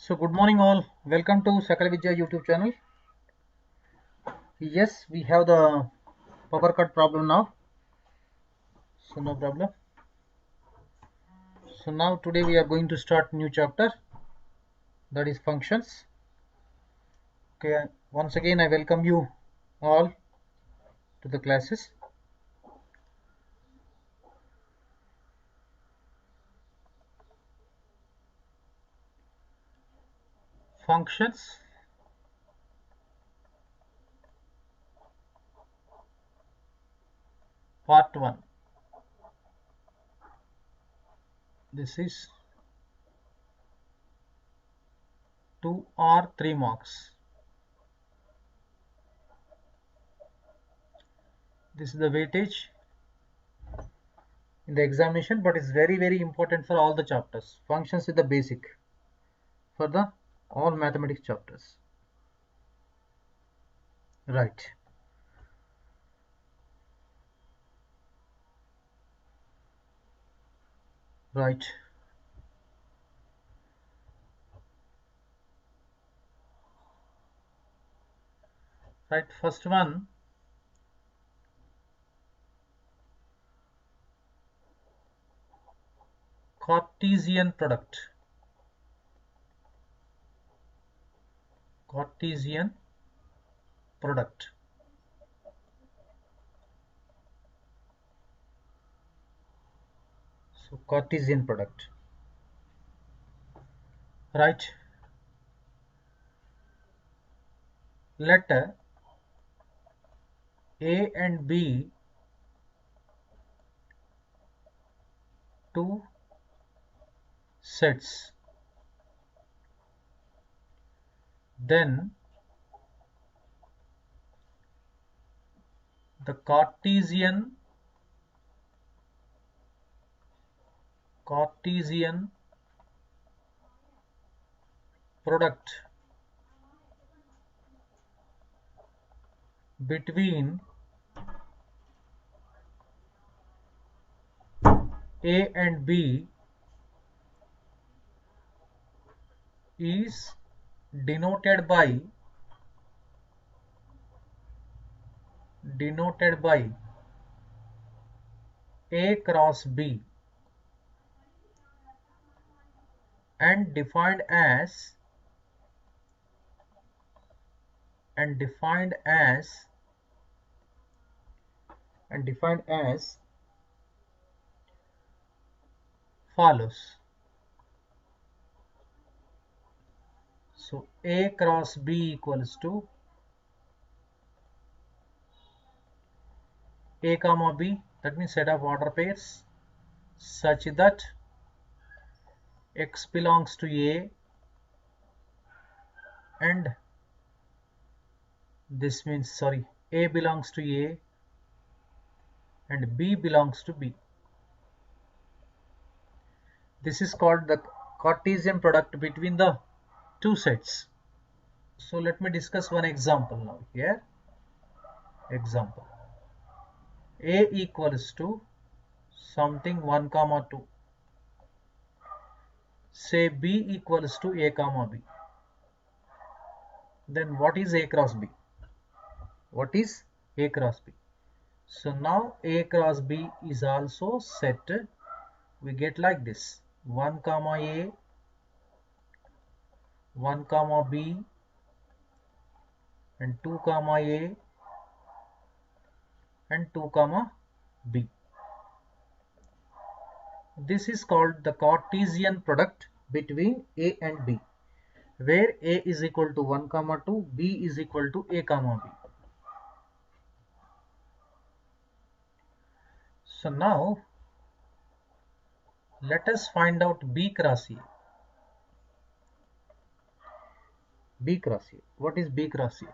So good morning all. Welcome to Sakala Vidya YouTube channel. Yes, we have the power cut problem now. So no problem. So now today we are going to start new chapter, that is functions. Okay, once again I welcome you all to the classes. Functions. Part 1. This is 2 or 3 marks. This is the weightage in the examination, but it's very important for all the chapters. Functions is the basic for the all mathematics chapters. Right. Right. Right. First one. Cartesian product. Cartesian product. So Cartesian product. Right. Let A and B two sets. Then the Cartesian product between A and B is denoted by A cross B and defined as follows. So A cross B equals to A comma B, that means set of order pairs such that X belongs to A and this means A belongs to A and B belongs to B. This is called the Cartesian product between the two sets. So let me discuss one example now here. Example. A equals to something 1 comma 2. Say B equals to A comma B. Then what is A cross B? What is A cross B? So now A cross B is also set. We get like this: 1 comma A, 1 comma B and 2 comma A and 2 comma B. This is called the Cartesian product between A and B, where A is equal to 1 comma 2, B is equal to A comma B. So now let us find out B cross A. B cross A. What is B cross A?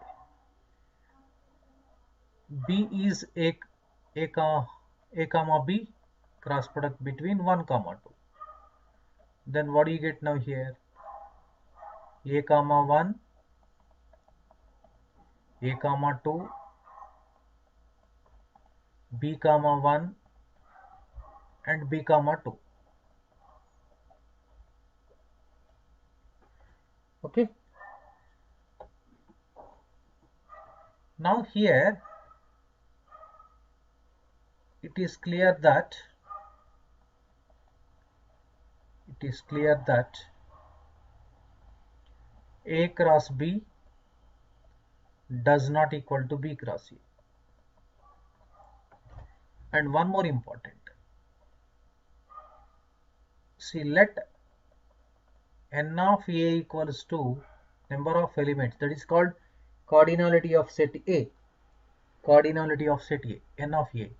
B is A comma B cross product between 1 comma 2. Then what do you get now here? A comma 1, A comma 2, B comma 1 and B comma 2. Okay. Now here it is clear that A cross B does not equal to B cross A. And one more important. See, let n of A equals to number of elements, that is called cardinality of set A. Cardinality of set A, n of A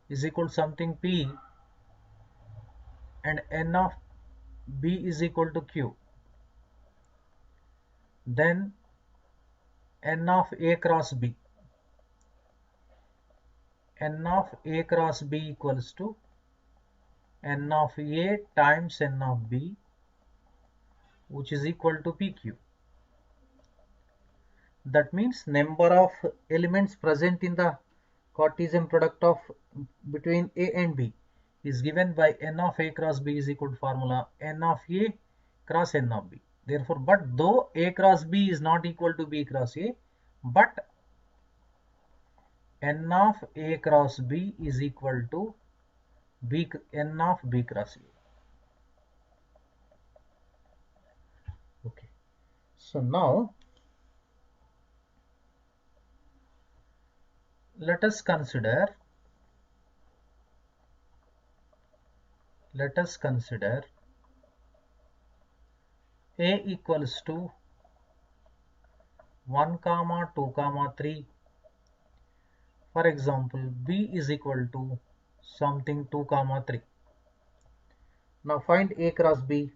is equal to something P, and n of B is equal to Q. Then n of A cross B. N of A cross B equals to n of A times n of B, which is equal to PQ. That means number of elements present in the Cartesian product of between A and B is given by n of A cross B is equal to formula n of A cross n of B. Therefore, but though A cross B is not equal to B cross A, but n of A cross B is equal to n of B cross A. Okay. So now let us consider A equals to 1, 2, 3. For example, B is equal to something 2, 3. Now find A cross B.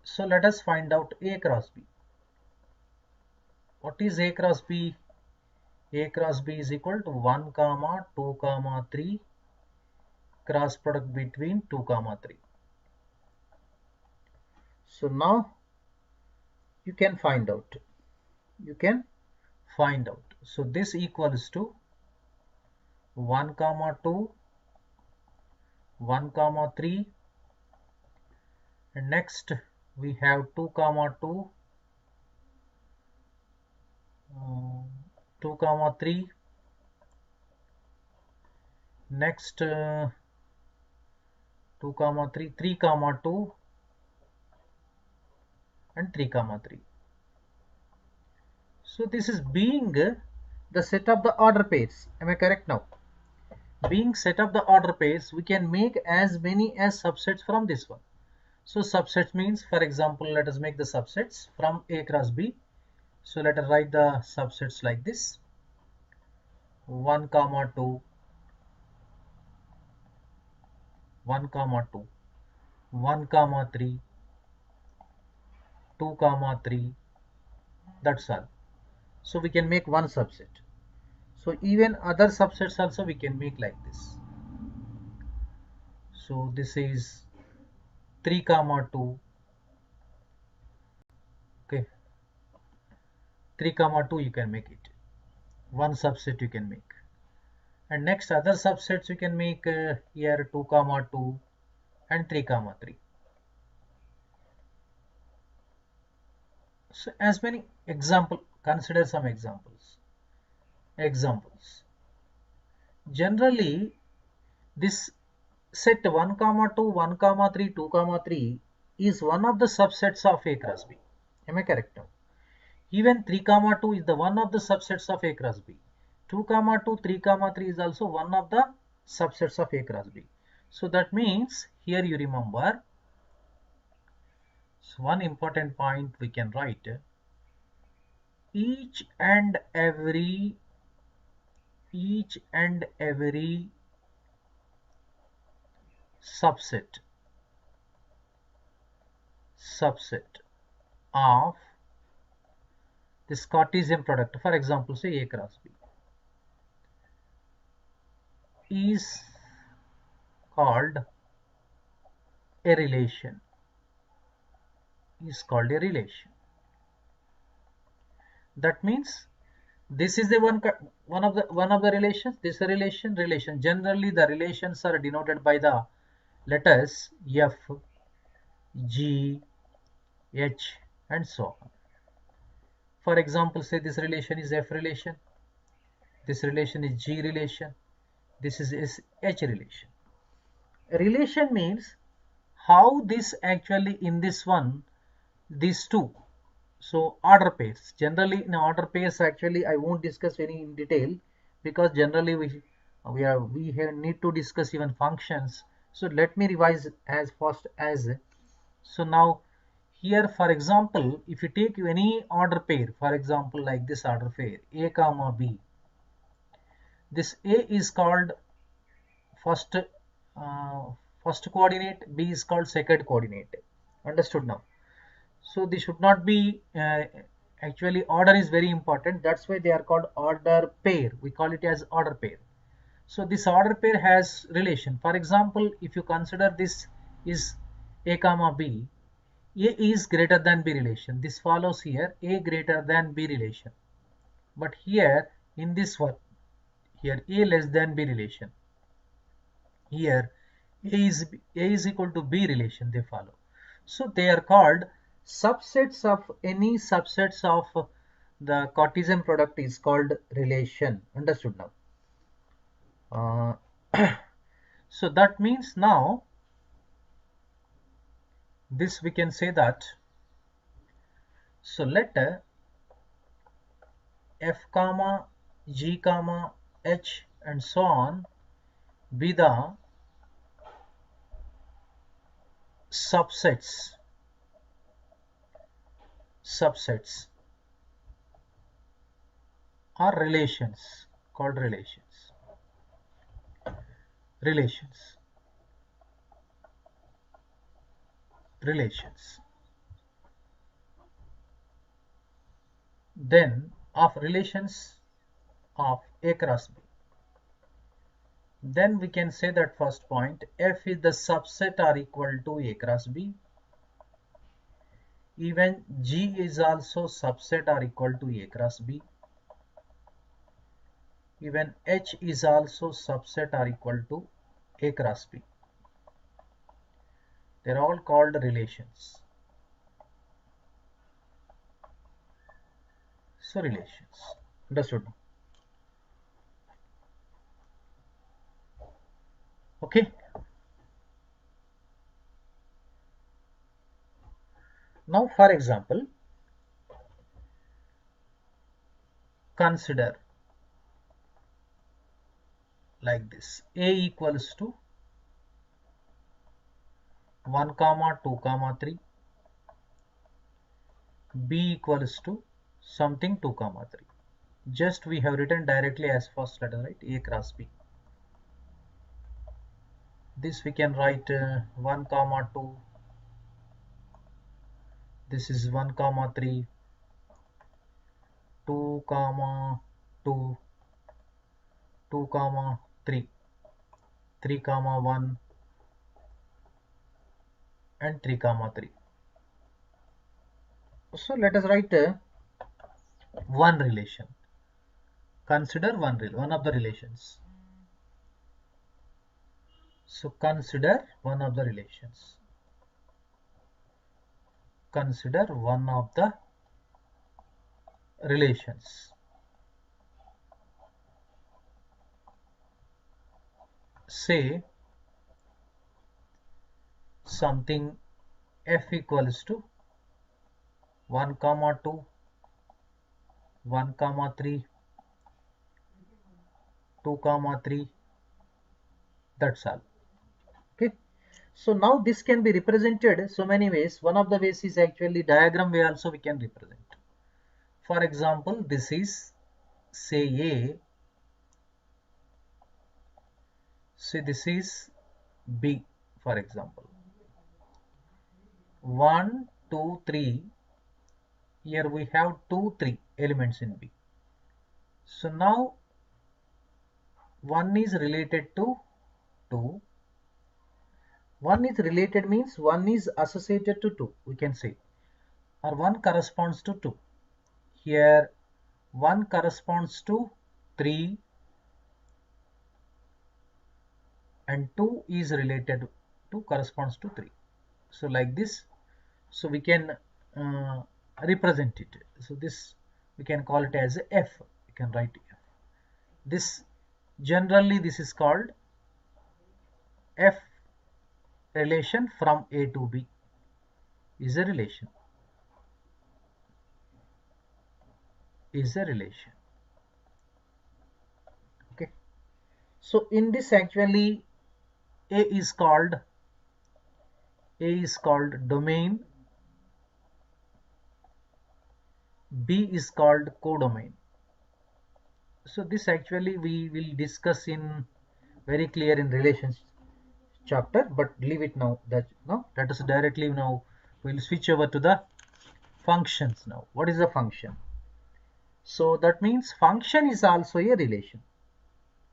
So let us find out A cross B. What is A cross B? A cross B is equal to 1, 2, 3 cross product between 2, 3. So now you can find out. So this equals to 1, 2, 1, 3, and next we have 2, 2, 2, 3, next 2, 3, 3, 2, and 3, 3. So this is being the set of the order pairs. Am I correct now? Being set of the order pairs, we can make as many as subsets from this one. So subsets means, for example, let us make the subsets from A cross B. So let us write the subsets like this: 1, 2, 1, 2, 1, 3, 2, 3. That's all. So we can make one subset. So even other subsets also we can make like this. So this is 3, 2. Okay. 3, 2 you can make it. One subset you can make. And next other subsets you can make here 2, 2 and 3, 3. So as many consider some examples. Generally this set 1, 2, 1, 3, 2, 3 is one of the subsets of A cross B. Am I correct now? Even 3, 2 is the one of the subsets of A cross B. 2, 2, 3, 3 is also one of the subsets of A cross B. So that means here you remember, so one important point we can write: each and every subset of this Cartesian product, for example say A cross B, is called a relation. That means this is the one of the relations. This is a relation. Generally the relations are denoted by the letters F, G, H, and so on. For example, say this relation is F relation, this relation is G relation, this is H relation. Relation means how this actually in this one, these two. So order pairs. Generally in order pairs actually I won't discuss any in detail because generally we need to discuss even functions. So let me revise as fast as. So now here for example if you take any order pair, for example like this order pair A comma B, this A is called first first coordinate, B is called second coordinate. Understood now? So they should not be actually order is very important. That's why they are called order pair. We call it as order pair. So this order pair has relation. For example, if you consider this is A comma B, A is greater than B relation. This follows here A greater than B relation. But here in this one, here A less than B relation. Here A is equal to B relation they follow. So they are called subsets of any subsets of the Cartesian product is called relation. Understood now? So that means now this we can say that. So let F comma G comma H and so on be the subsets or relations called relations. Then of relations of A cross B. Then we can say that first point F is the subset or equal to A cross B. Even G is also subset or equal to A cross B. Even H is also subset or equal to A cross B. They're all called relations. So relations. Understood? Okay. Now for example, consider like this. A equals to 1 comma 2 comma 3. B equals to something 2 comma 3. Just we have written directly as first letter, right? A cross B. This we can write 1 comma 2. This is 1 comma 3. 2 comma 2. 2 comma 3. 3 comma 1 and 3 comma 3. So let us write one relation. Consider one of the relations. So consider one of the relations. Consider one of the relations. Say something F equals to 1 comma 2, 1 comma 3, 2 comma 3. That's all. Okay. So now this can be represented so many ways. One of the ways is actually diagram way also we can represent. For example, this is say A. Say this is B, for example. 1, 2, 3. Here we have 2, 3 elements in B. So now 1 is related to 2. 1 is related means 1 is associated to 2, we can say. Or 1 corresponds to 2. Here 1 corresponds to 3 and 2 is related to corresponds to 3. So like this, so we can represent it. So this we can call it as f. We can write f. This generally this is called f relation from A to B is a relation. Is a relation. Okay. So in this actually A is called domain, B is called codomain. So this actually we will discuss in very clear in relations chapter, but leave it now. That no, let us directly now we'll switch over to the functions now. What is a function? So that means function is also a relation,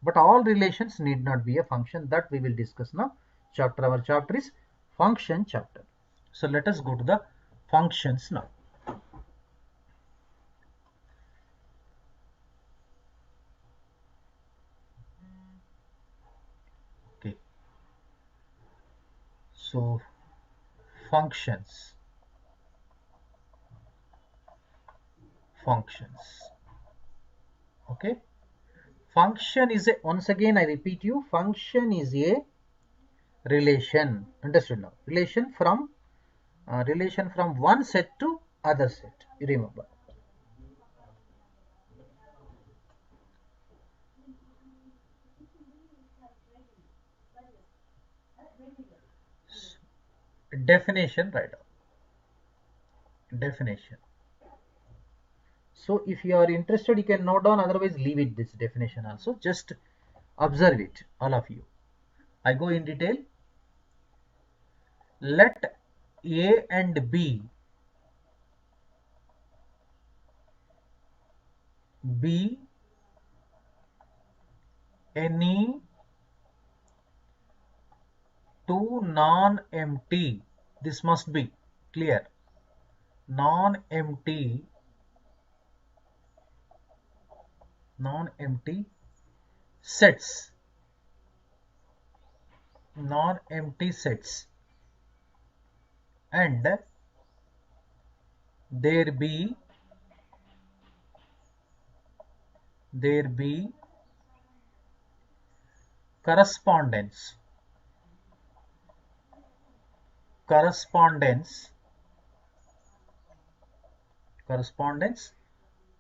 but all relations need not be a function. That we will discuss now. Our chapter is function chapter. So let us go to the functions now. Okay. So functions. Okay. Function is a, once again I repeat you, function is a relation. Understood now? Relation from one set to other set. You remember? Definition, right? Definition. So if you are interested, you can note down. Otherwise, leave it. This definition also. Just observe it, all of you. I go in detail. Let A and B be any two non-empty. This must be clear. Non-empty sets. Non-empty sets. And there be correspondence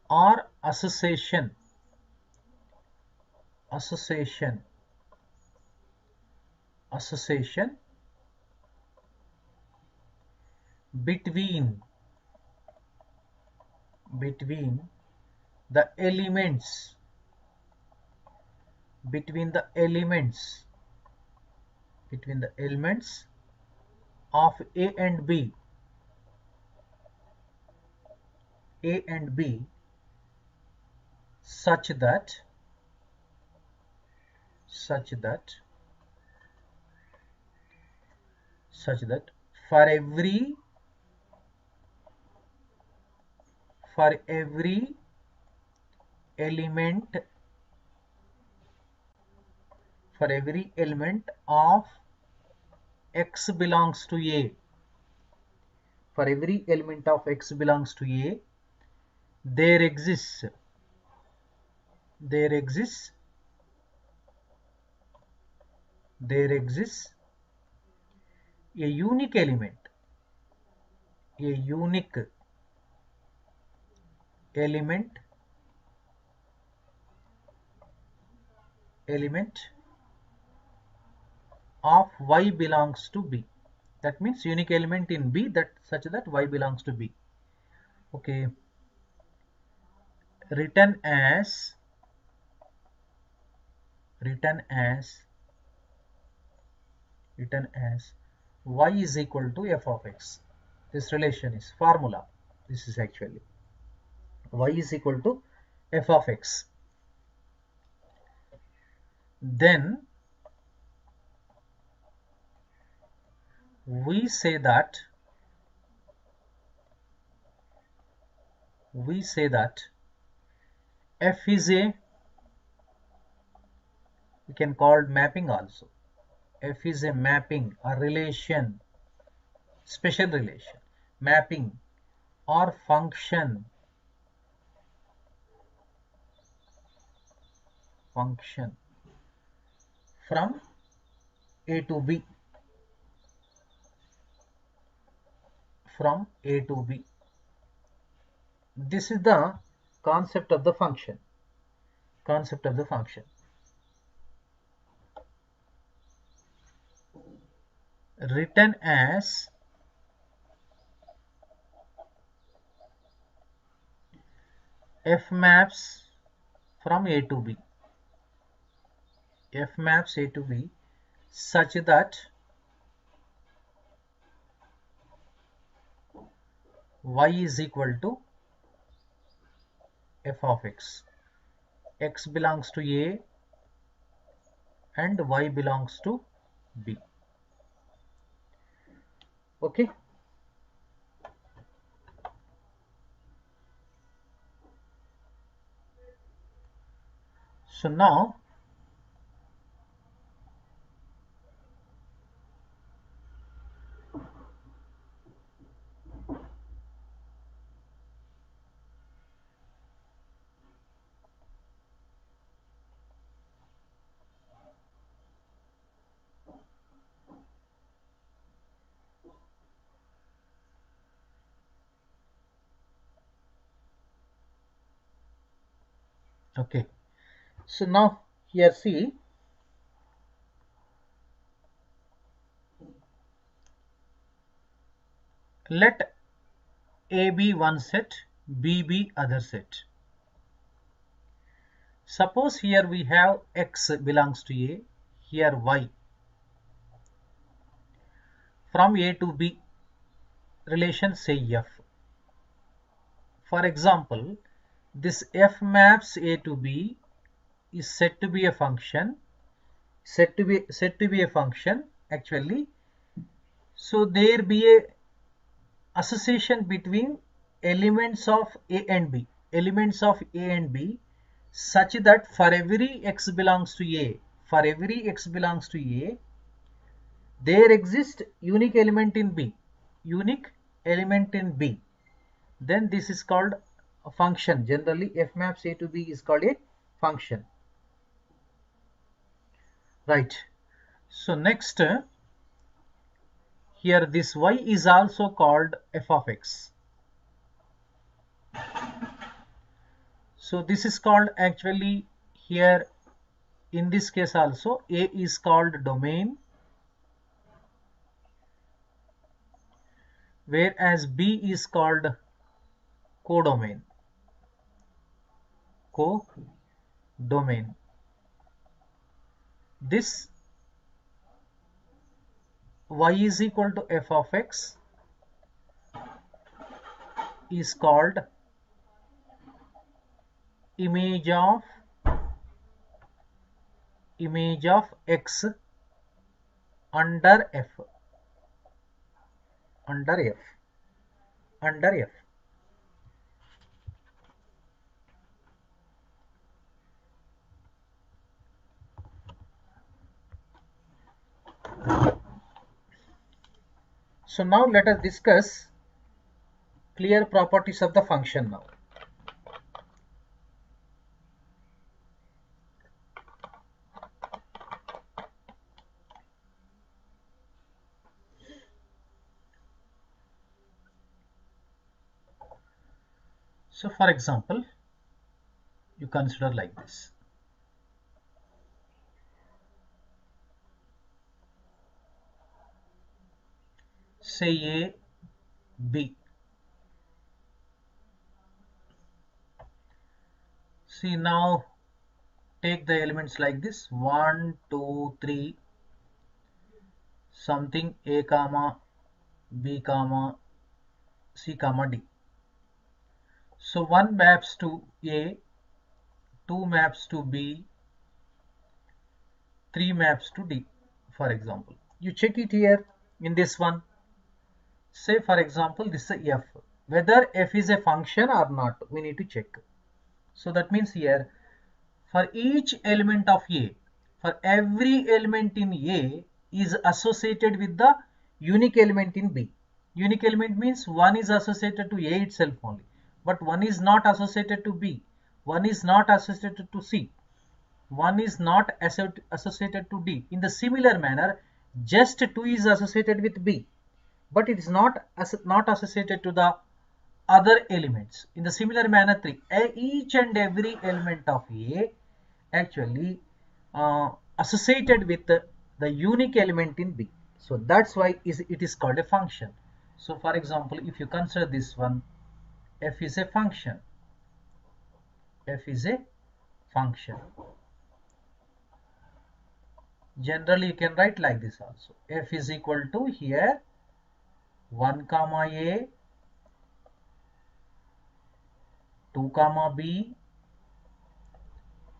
or association between the elements between the elements of A and B such that for every element of x belongs to A, for every element of x belongs to A, there exists a unique element of y belongs to B. That means unique element in B that such that y belongs to B. Okay. Written as y is equal to f of x. This relation is formula. This is actually y is equal to f of x. Then we say that f is a, we can call mapping also. F is a mapping, a relation special relation, mapping or function from A to B, from A to B. This is the concept of the function. Written as f maps from A to B. F maps A to B such that y is equal to f of x. X belongs to A and y belongs to B. Okay. So now okay. So now here see, let A be one set, B be other set. Suppose here we have x belongs to A, here y. From A to B relation say f. For example, this f maps A to B is said to be a function, actually. So there be a association between elements of A and B, such that for every x belongs to A, there exists unique element in B, then this is called a function. Generally f maps A to B is called a function, right? So next, here this y is also called f of x. So this is called, actually here in this case also, A is called domain, whereas B is called codomain. This y is equal to f of x is called image of x under f. So now let us discuss clear properties of the function now. So for example, you consider like this. Say A, B. See, now take the elements like this: 1, 2, 3, something A comma B comma C comma D. So 1 maps to A, 2 maps to B, 3 maps to D, for example. You check it here in this one. Say for example this is f. Whether f is a function or not, we need to check. So that means here, for each element of A, for every element in A is associated with the unique element in B. Unique element means one is associated to A itself only, but one is not associated to B, one is not associated to C, one is not associated to D. In the similar manner, just 2 is associated with B, but it is not associated to the other elements. In the similar manner, 3, each and every element of A actually associated with the unique element in B. So that's why it is called a function. So for example, if you consider this one, f is a function. F is a function. Generally you can write like this also. F is equal to here 1 comma A, 2 comma B,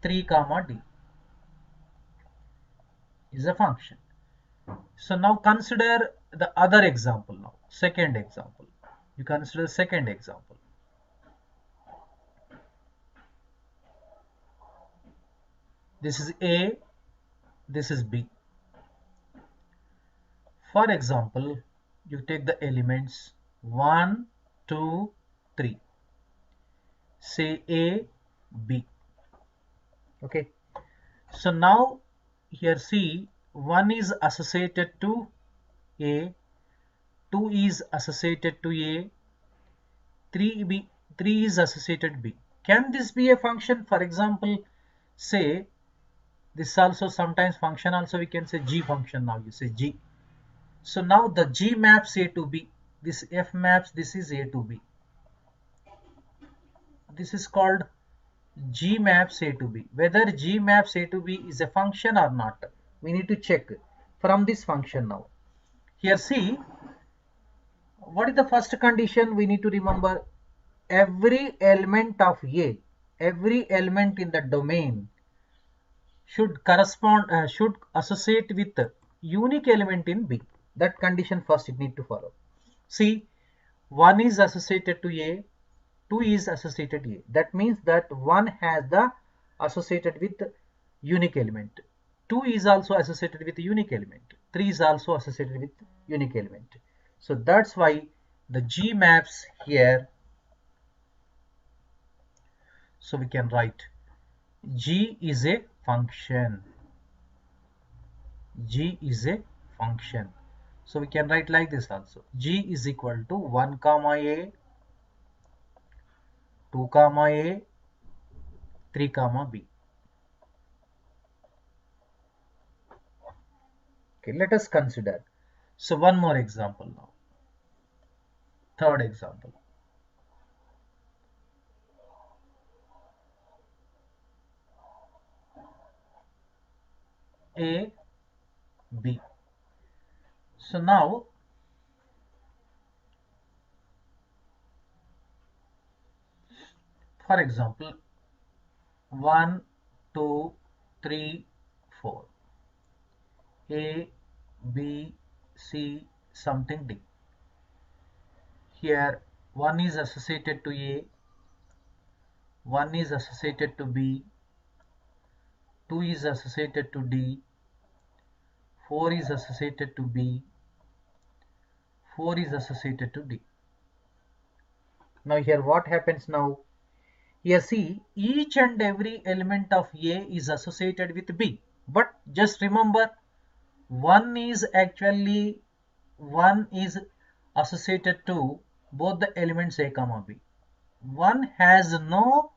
3 comma D is a function. So now consider the other example now. Second example. You consider second example. This is A, this is B. For example, you take the elements 1, 2, 3. Say A, B. Okay. So now here see 1 is associated to A, 2 is associated to A, 3 is associated B. Can this be a function? For example, say this also sometimes function also we can say G function. Now you say G. So now the G maps A to B. This F maps, this is A to B. This is called G maps A to B. Whether G maps A to B is a function or not, we need to check from this function now. Here see, what is the first condition we need to remember? Every element of A, every element in the domain should correspond, should associate with the unique element in B. That condition first you need to follow. See, 1 is associated to A, 2 is associated A. That means that 1 has the associated with the unique element. 2 is also associated with the unique element. 3 is also associated with unique element. So that's why the G maps here. So we can write G is a function. G is a function. So we can write like this also. G is equal to 1 comma A, 2 comma A, 3 comma B. Okay, let us consider. So one more example now. Third example. A, B. So now for example 1, 2, 3, 4. A, B, C, something D. Here 1 is associated to A, 1 is associated to B, 2 is associated to D, 4 is associated to B, 4 is associated to D. Now here what happens now? Here see, each and every element of A is associated with B. But just remember, one is associated to both the elements A comma B. One has no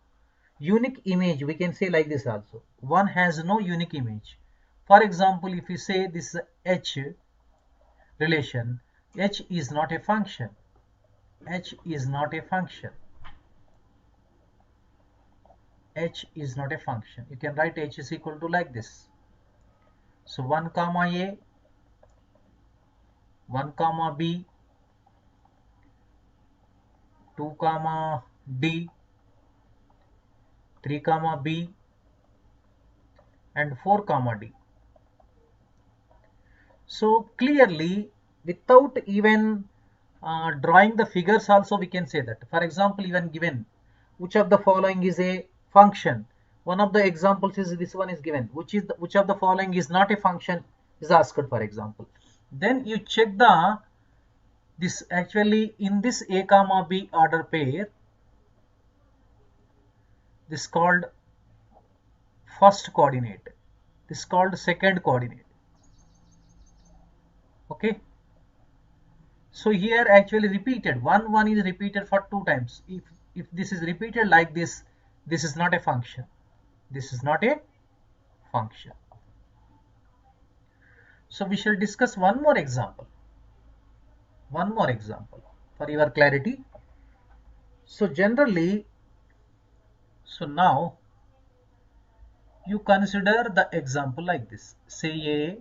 unique image. We can say like this also. One has no unique image. For example, if you say this H relation, H is not a function. H is not a function. H is not a function. You can write H is equal to like this. So 1 comma A, 1 comma B, 2 comma D, 3 comma B, and 4 comma D. So clearly, without even drawing the figures also we can say that. For example, even given which of the following is a function. One of the examples is this one is given. Which of the following is not a function is asked, for example. Then you check the This actually in this A comma B order pair, this called first coordinate, this called second coordinate. Okay, so here actually repeated, 1 is repeated for 2 times. If this is repeated like this is not a function, this is not a function. So we shall discuss one more example for your clarity. So generally, so now you consider the example like this, say A,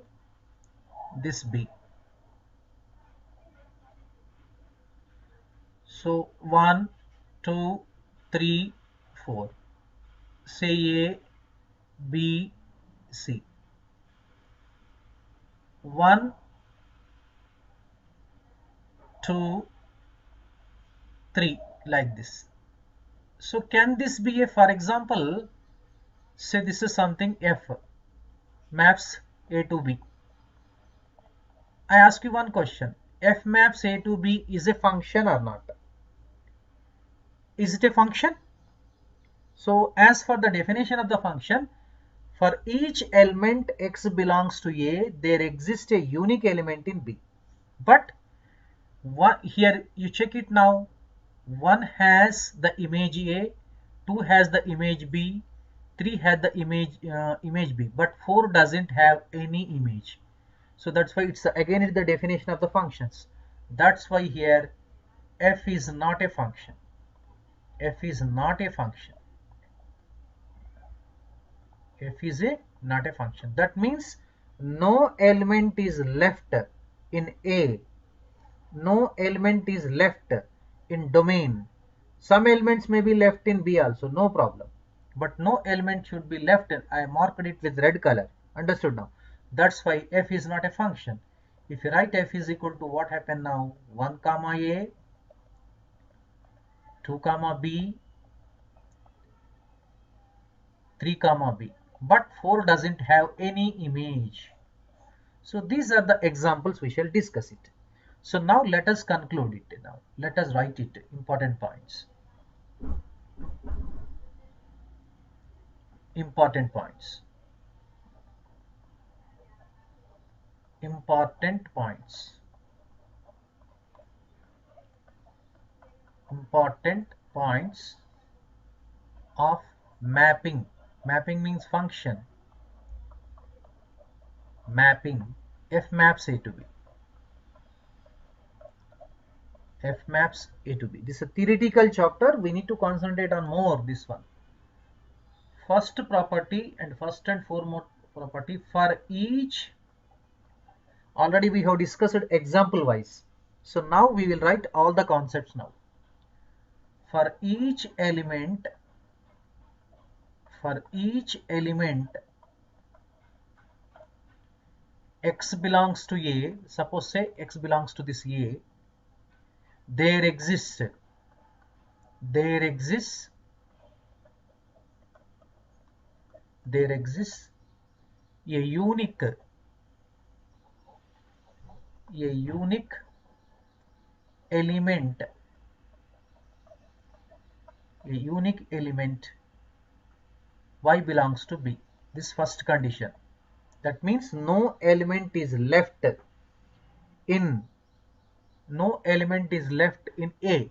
this B. So 1, 2, 3, 4. Say A, B, C. 1, 2, 3 like this. So can this be a, for example, say this is something F maps A to B. I ask you one question. F maps A to B is a function or not? Is it a function? So as for the definition of the function, for each element x belongs to A, there exists a unique element in B. But here you check it now. 1 has the image A, 2 has the image B, 3 has the image B, but 4 doesn't have any image. So that's why it's again the definition of the functions. That's why here f is not a function. F is not a function. F is not a function. That means no element is left in A. No element is left in domain. Some elements may be left in B also, no problem. But no element should be left in. I marked it with red color. Understood now? That's why f is not a function. If you write f is equal to what happened now? 1 comma A, 2 comma B, 3 comma B. But 4 doesn't have any image. So these are the examples, we shall discuss it. So now let us conclude it now. Let us write it, important points. Important points. Important points. Important points of mapping. Mapping means function. Mapping. F maps A to B. F maps A to B. This is a theoretical chapter. We need to concentrate on more this one. First property and first and foremost property for each. Already we have discussed example wise. So now we will write all the concepts now. For each element x belongs to A, suppose say x belongs to this A, there exists a unique element, y belongs to B. This first condition. That means no element is left in A.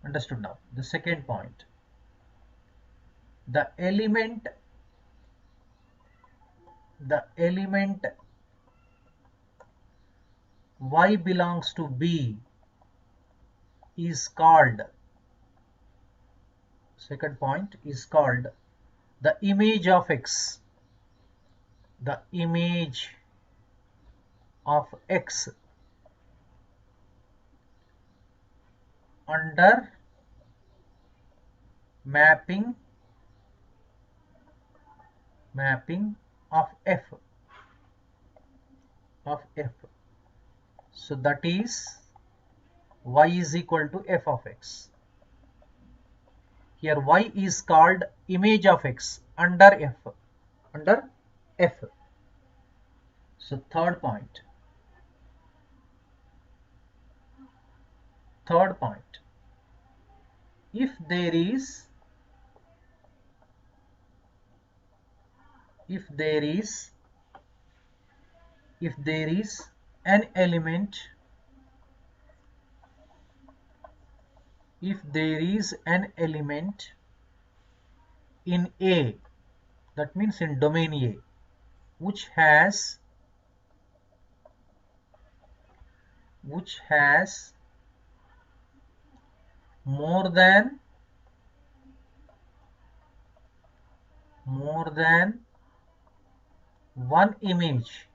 Understood now? The second point. The element y belongs to B is called, second point, is called the image of x. The image of x under mapping of f. So that is y is equal to f of x. Here y is called image of x under f. So third point. Third point, if there is if there is if there is an element if there is an element in A, that means in domain A, which has more than one image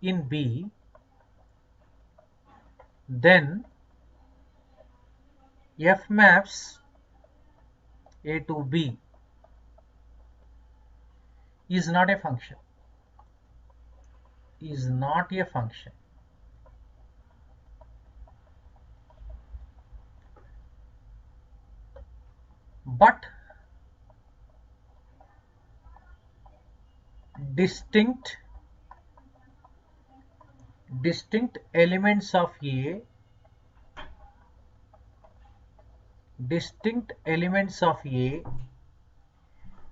in B, then F maps A to B is not a function. But distinct elements of A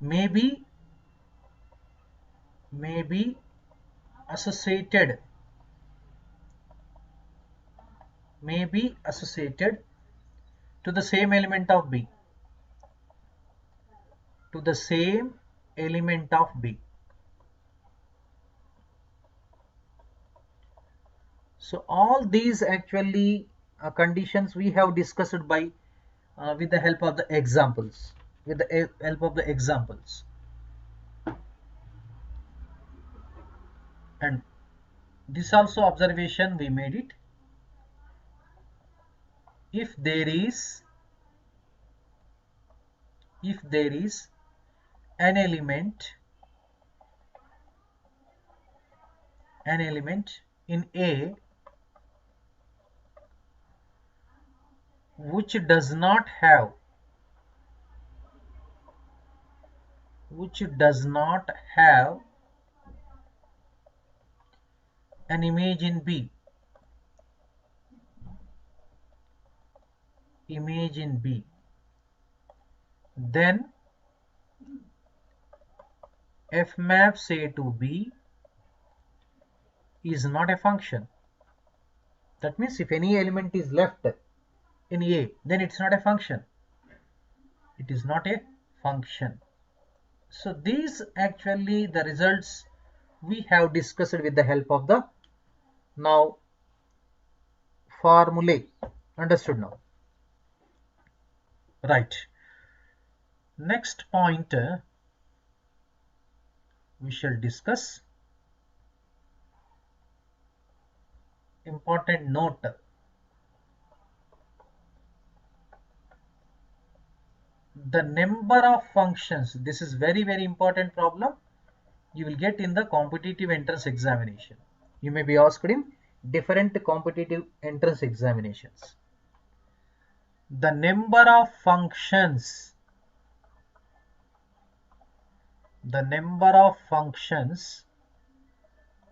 may be associated to the same element of B. So all these actually conditions we have discussed by with the help of the examples. And this also observation we made it. If there is an element in A which does not have an image in B, then F maps A to B is not a function. That means if any element is left in A, then it's not a function. So these actually the results we have discussed with the help of the now formulae. Understood now? Right. Next point we shall discuss. Important note. The number of functions, this is very important problem you will get in the competitive entrance examination. You may be asked in different competitive entrance examinations. The number of functions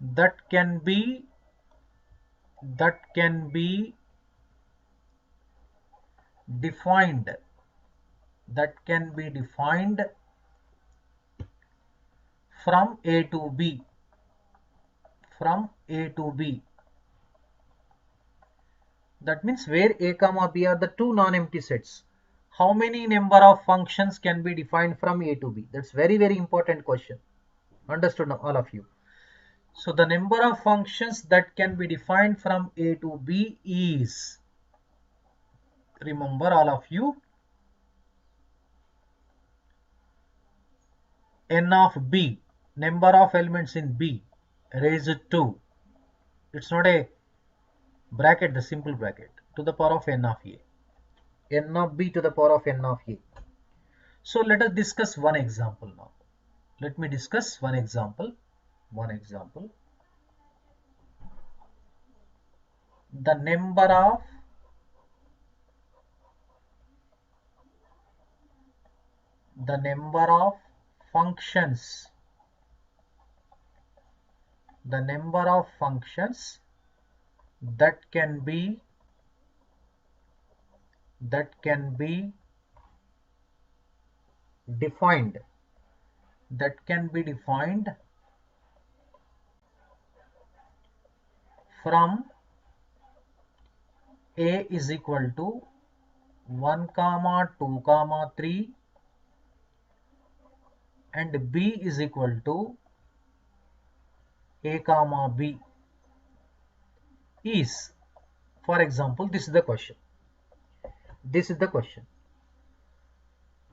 that can be defined from A to B. That means where A comma B are the two non-empty sets. How many number of functions can be defined from A to B? That's very important question. Understood now, all of you? So the number of functions that can be defined from A to B is, remember all of you, n of B, number of elements in B, raised to, it's not a bracket, the simple bracket, to the power of n of A. N of B to the power of n of A. So let us discuss one example now. Let me discuss one example. The number of functions that can be defined from a is equal to 1 comma 2 comma 3 and b is equal to a comma b is, for example, this is the question.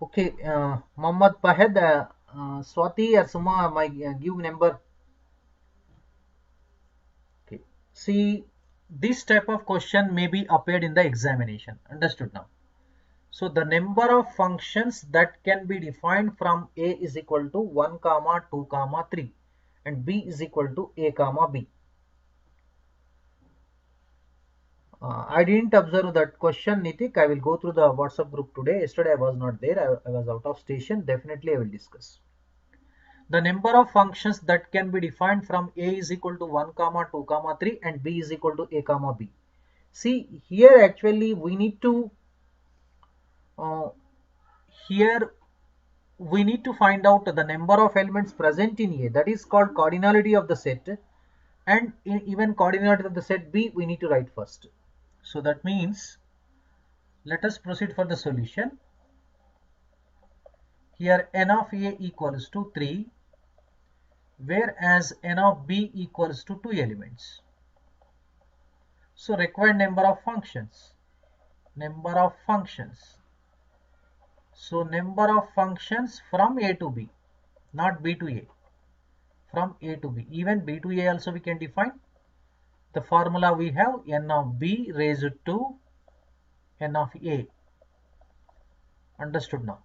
Okay, Muhammad Pahed, Swati or Suma, my give number. Okay, see, this type of question may be appeared in the examination. Understood now? So the number of functions that can be defined from a is equal to 1 comma 2 comma 3 and b is equal to a comma b. I didn't observe that question, Nitik. I will go through the WhatsApp group today. Yesterday I was not there. I was out of station. Definitely I will discuss. The number of functions that can be defined from a is equal to 1 comma 2 comma 3 and b is equal to a comma b. See, here actually we need to here we need to find out the number of elements present in A. That is called cardinality of the set, and even cardinality of the set B we need to write first. So that means let us proceed for the solution. Here n of A equals to 3, whereas n of B equals to 2 elements. So required number of functions. So number of functions from A to B, not B to A. From A to B. Even B to A also we can define. The formula we have n of B raised to n of A. Understood now?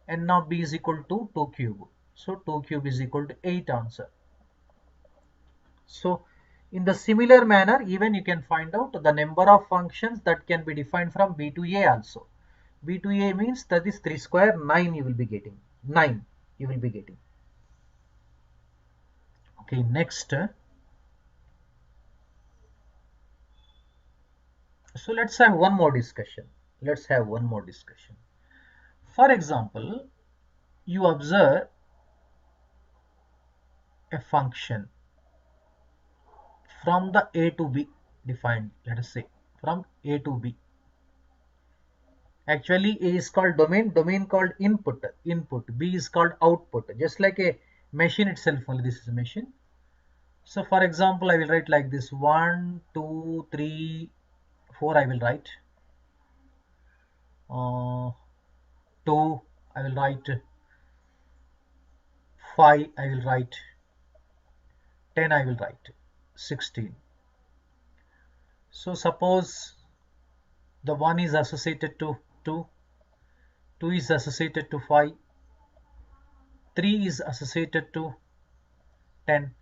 N of B is equal to 2 cube. So 2 cube is equal to 8 answer. So in the similar manner, even you can find out the number of functions that can be defined from B to A also. B to A means that is 3 square, 9 you will be getting. 9 you will be getting. Okay, next. So let's have one more discussion. For example, you observe a function from the A to B defined, let us say from A to B. Actually, A is called domain called input, B is called output, just like a machine itself, only this is a machine. So for example, I will write like this: 1, 2, 3, 4 I will write, 2 I will write, 5 I will write, 10 I will write, 16. So suppose the 1 is associated to 2, 2 is associated to 5, 3 is associated to 10,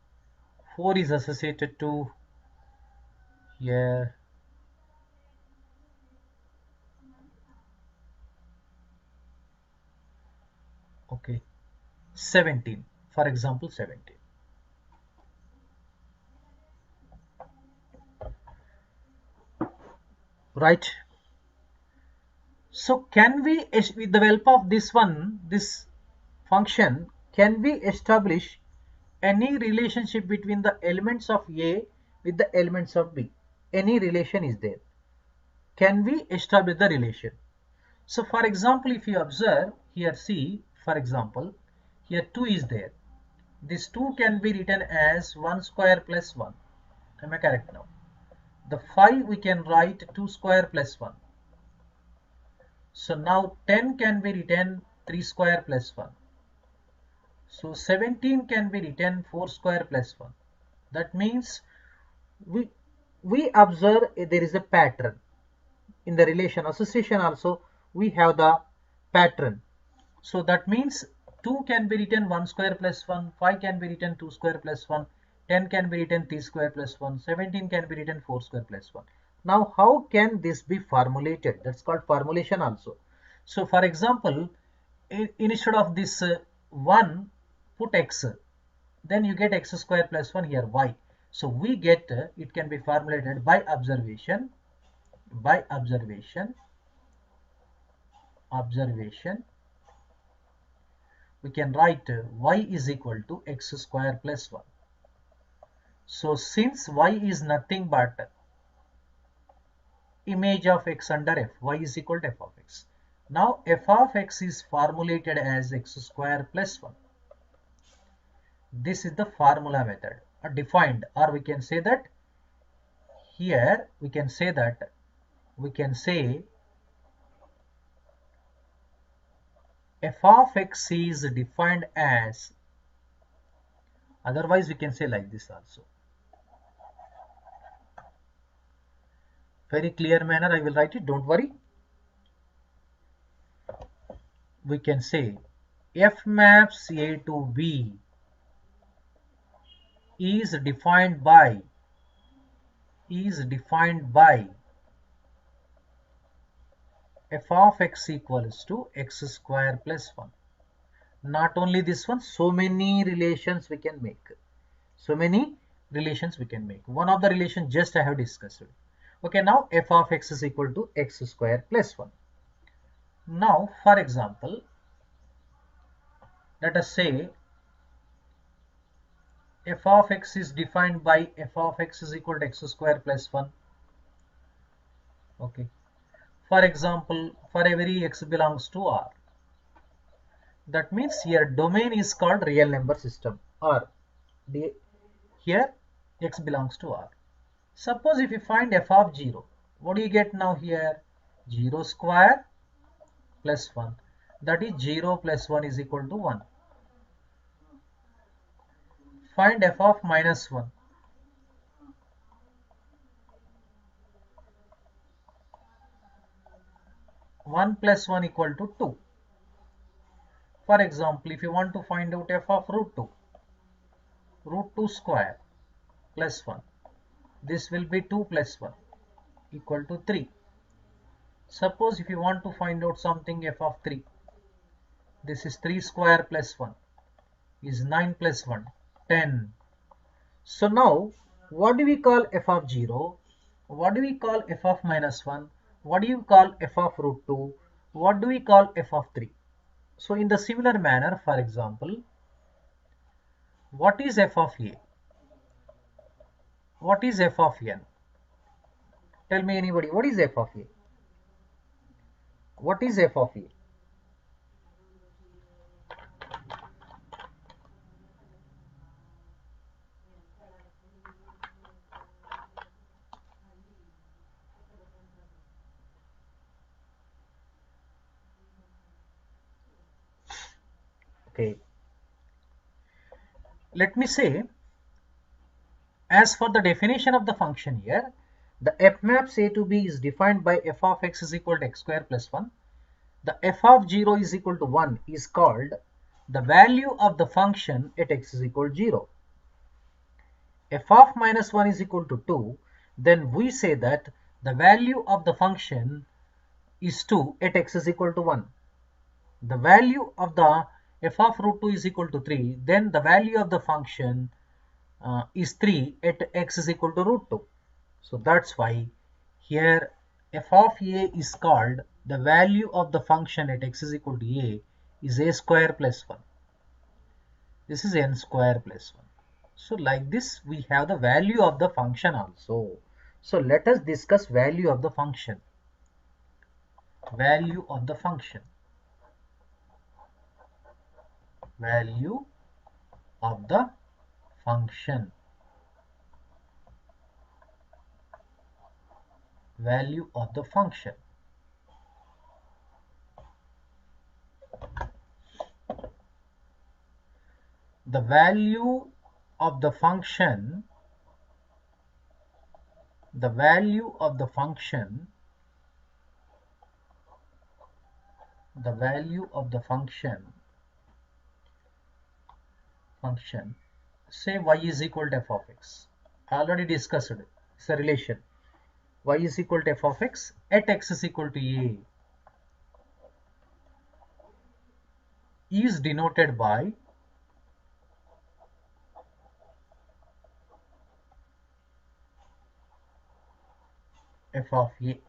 4 is associated to here, okay, 17, for example 17. Right? So can we, with the help of this function, can we establish any relationship between the elements of A with the elements of B? Any relation is there? Can we establish the relation? So for example, if you observe here, see, for example, here 2 is there. This 2 can be written as 1 square plus 1. Am I correct now? The 5 we can write 2 square plus 1. So now 10 can be written 3 square plus 1. So 17 can be written 4 square plus 1. That means we observe there is a pattern. In the relation association also we have the pattern. So that means 2 can be written 1 square plus 1, 5 can be written 2 square plus 1, 10 can be written 3 square plus 1, 17 can be written 4 square plus 1. Now how can this be formulated? That's called formulation also. So for example, instead of this 1, put x, then you get x square plus 1 here, y. So we get it can be formulated by observation. By observation, we can write y is equal to x square plus 1. So since y is nothing but image of x under f, y is equal to f of x. Now f of x is formulated as x square plus 1. This is the formula method, defined, or we can say that here we can say f of x is defined as, otherwise we can say like this also. Very clear manner I will write it, don't worry. We can say f maps A to B is defined by f of x equals to x square plus 1. Not only this one, so many relations we can make. One of the relation just I have discussed. Okay, now f of x is equal to x square plus 1. Now for example, let us say f of x is defined by f of x is equal to x square plus 1. Okay, for example, for every x belongs to R, that means here domain is called real number system, or here x belongs to R. Suppose if you find f of 0, what do you get now here? 0 square plus 1, that is 0 plus 1 is equal to 1. Find f of minus 1. 1 plus 1 equal to 2. For example, if you want to find out f of root 2, root 2 square plus 1, this will be 2 plus 1 equal to 3. Suppose if you want to find out something f of 3, this is 3 square plus 1 is 9 plus 1, 10. So now what do we call f of 0? What do we call f of minus 1? What do you call f of root 2? What do we call f of 3? So in the similar manner, for example, what is f of a? What is f of n? Tell me anybody, what is f of a? What is f of a? Okay, let me say, as for the definition of the function here, the f maps A to B is defined by f of x is equal to x square plus 1. The f of 0 is equal to 1 is called the value of the function at x is equal to 0. F of minus 1 is equal to 2, then we say that the value of the function is 2 at x is equal to 1. The value of the f of root 2 is equal to 3, then the value of the function is 3 at x is equal to root 2. So that's why here f of a is called the value of the function at x is equal to a is a square plus 1. This is n square plus 1. So like this we have the value of the function also. So let us discuss value of the function. Value of the function. Value of the function. Value of the function. The value of the function, the value of the function, the value of the function, say y is equal to f of x. I already discussed it. It's a relation. Y is equal to f of x at x is equal to a is denoted by f of a.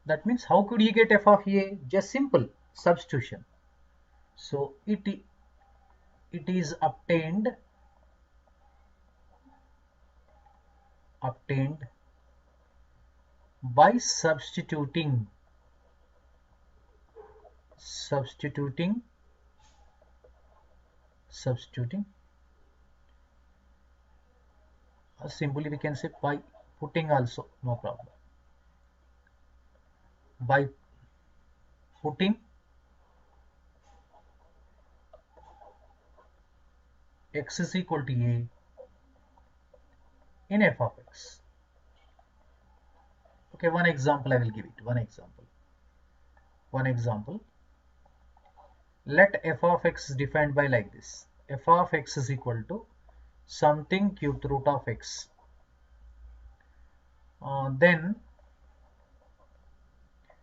That means how could you get f of a? Just simple substitution. So it is obtained by substituting simply we can say by putting also, no problem, by putting x is equal to a in f of x. Okay, one example I will give it. One example. Let f of x is defined by like this. F of x is equal to something cubed root of x. Then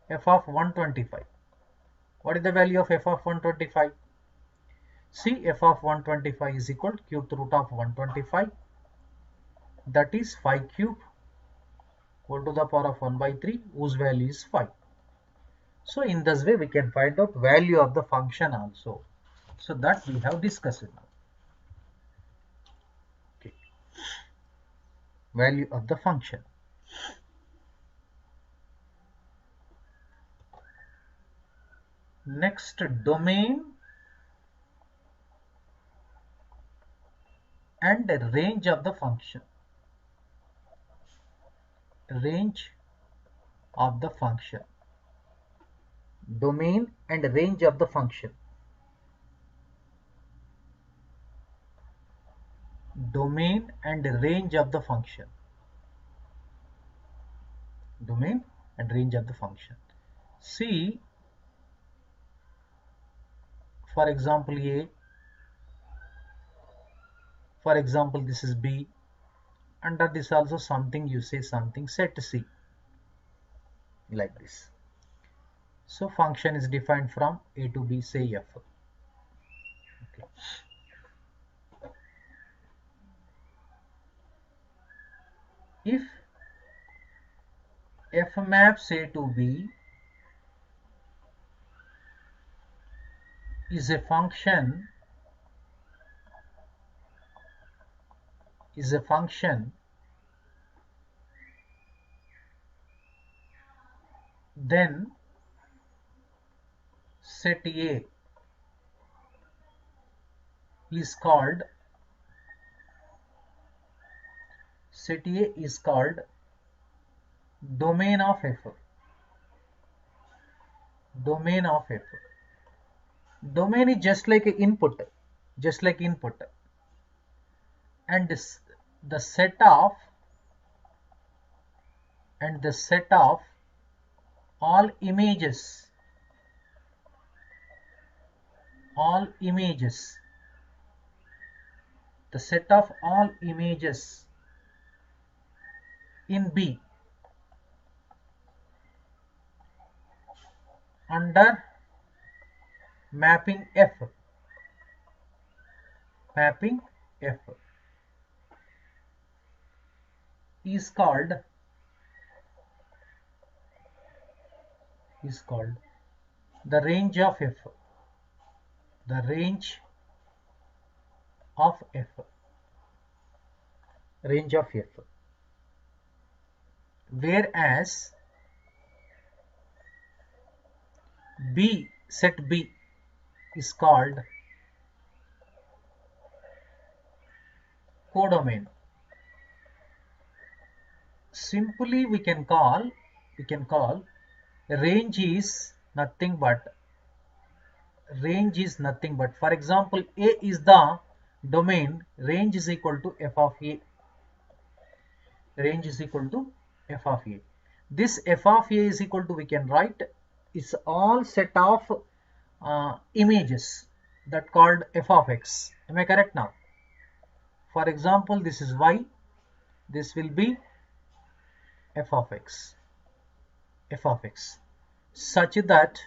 f of 125. What is the value of f of 125? See, f of 125 is equal to cubed root of 125. That is 5 cube whole to the power of 1 by 3, whose value is 5. So in this way we can find out value of the function also. So that we have discussed now. Okay. Value of the function. Next, domain and range of the function. Range of the function. Domain and range of the function. Domain and range of the function. Domain and range of the function. See, for example A, for example this is B, under this also something you say something set C, like this. So function is defined from A to B, say F. Okay. If F maps A to B is a function then set A is called domain of F. Domain of F. Domain is just like input, and the set of all images the set of all images in B under mapping F is called the range of F. The range of F. Whereas set B is called codomain. Simply we can call range is nothing but, for example, A is the domain, range is equal to f of A. This f of A is equal to, we can write, is all set of images that called f of x. Am I correct now? For example, this is y, this will be f of x, such that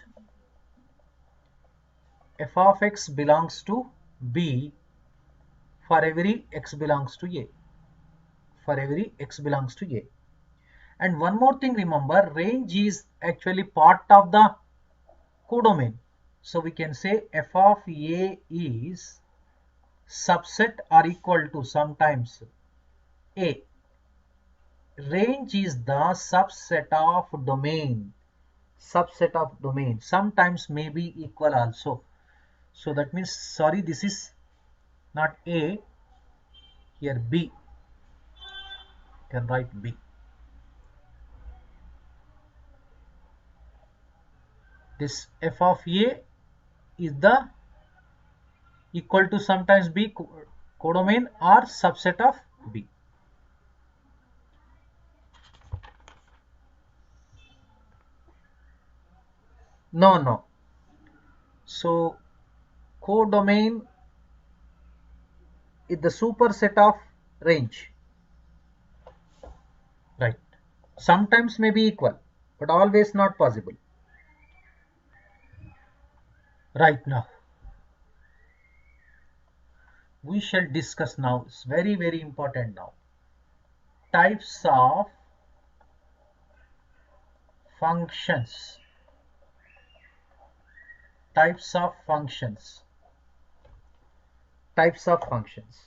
f of x belongs to B for every x belongs to A. for every x belongs to A. And one more thing, remember, range is actually part of the codomain. So we can say f of A is subset or equal to sometimes A. Range is the subset of domain. Subset of domain. Sometimes may be equal also. So that means, sorry, this is not A, here B. You can write B. This f of A is the equal to sometimes B codomain or subset of B. No, no. So codomain is the superset of range. Right. Sometimes may be equal, but always not possible. Right, now we shall discuss now. It's very, very important now. Types of functions. Types of functions. Types of functions.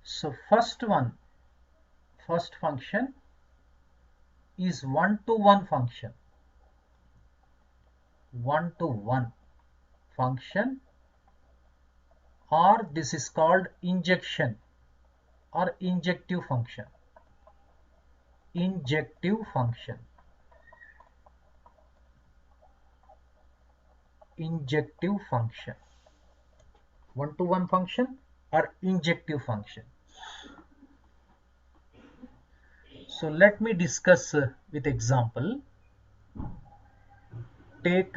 So first function is one-to-one function. One-to-one function, or this is called injection or injective function. Injective function. Injective function. One-to-one function or injective function. So let me discuss with example. Take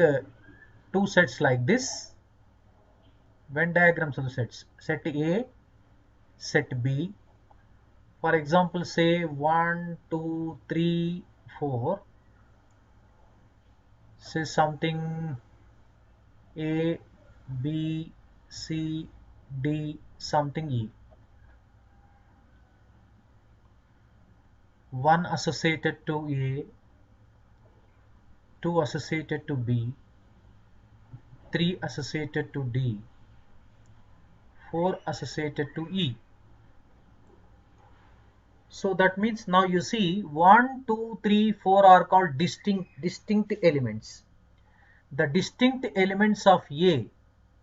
two sets like this. Venn diagrams of the sets. Set A, set B. For example, say 1, 2, 3, 4. Say something A, B, C, D, something E. 1 associated to A, 2 associated to B, 3 associated to D, 4 associated to E. So that means now you see 1, 2, 3, 4 are called distinct elements. The distinct elements of A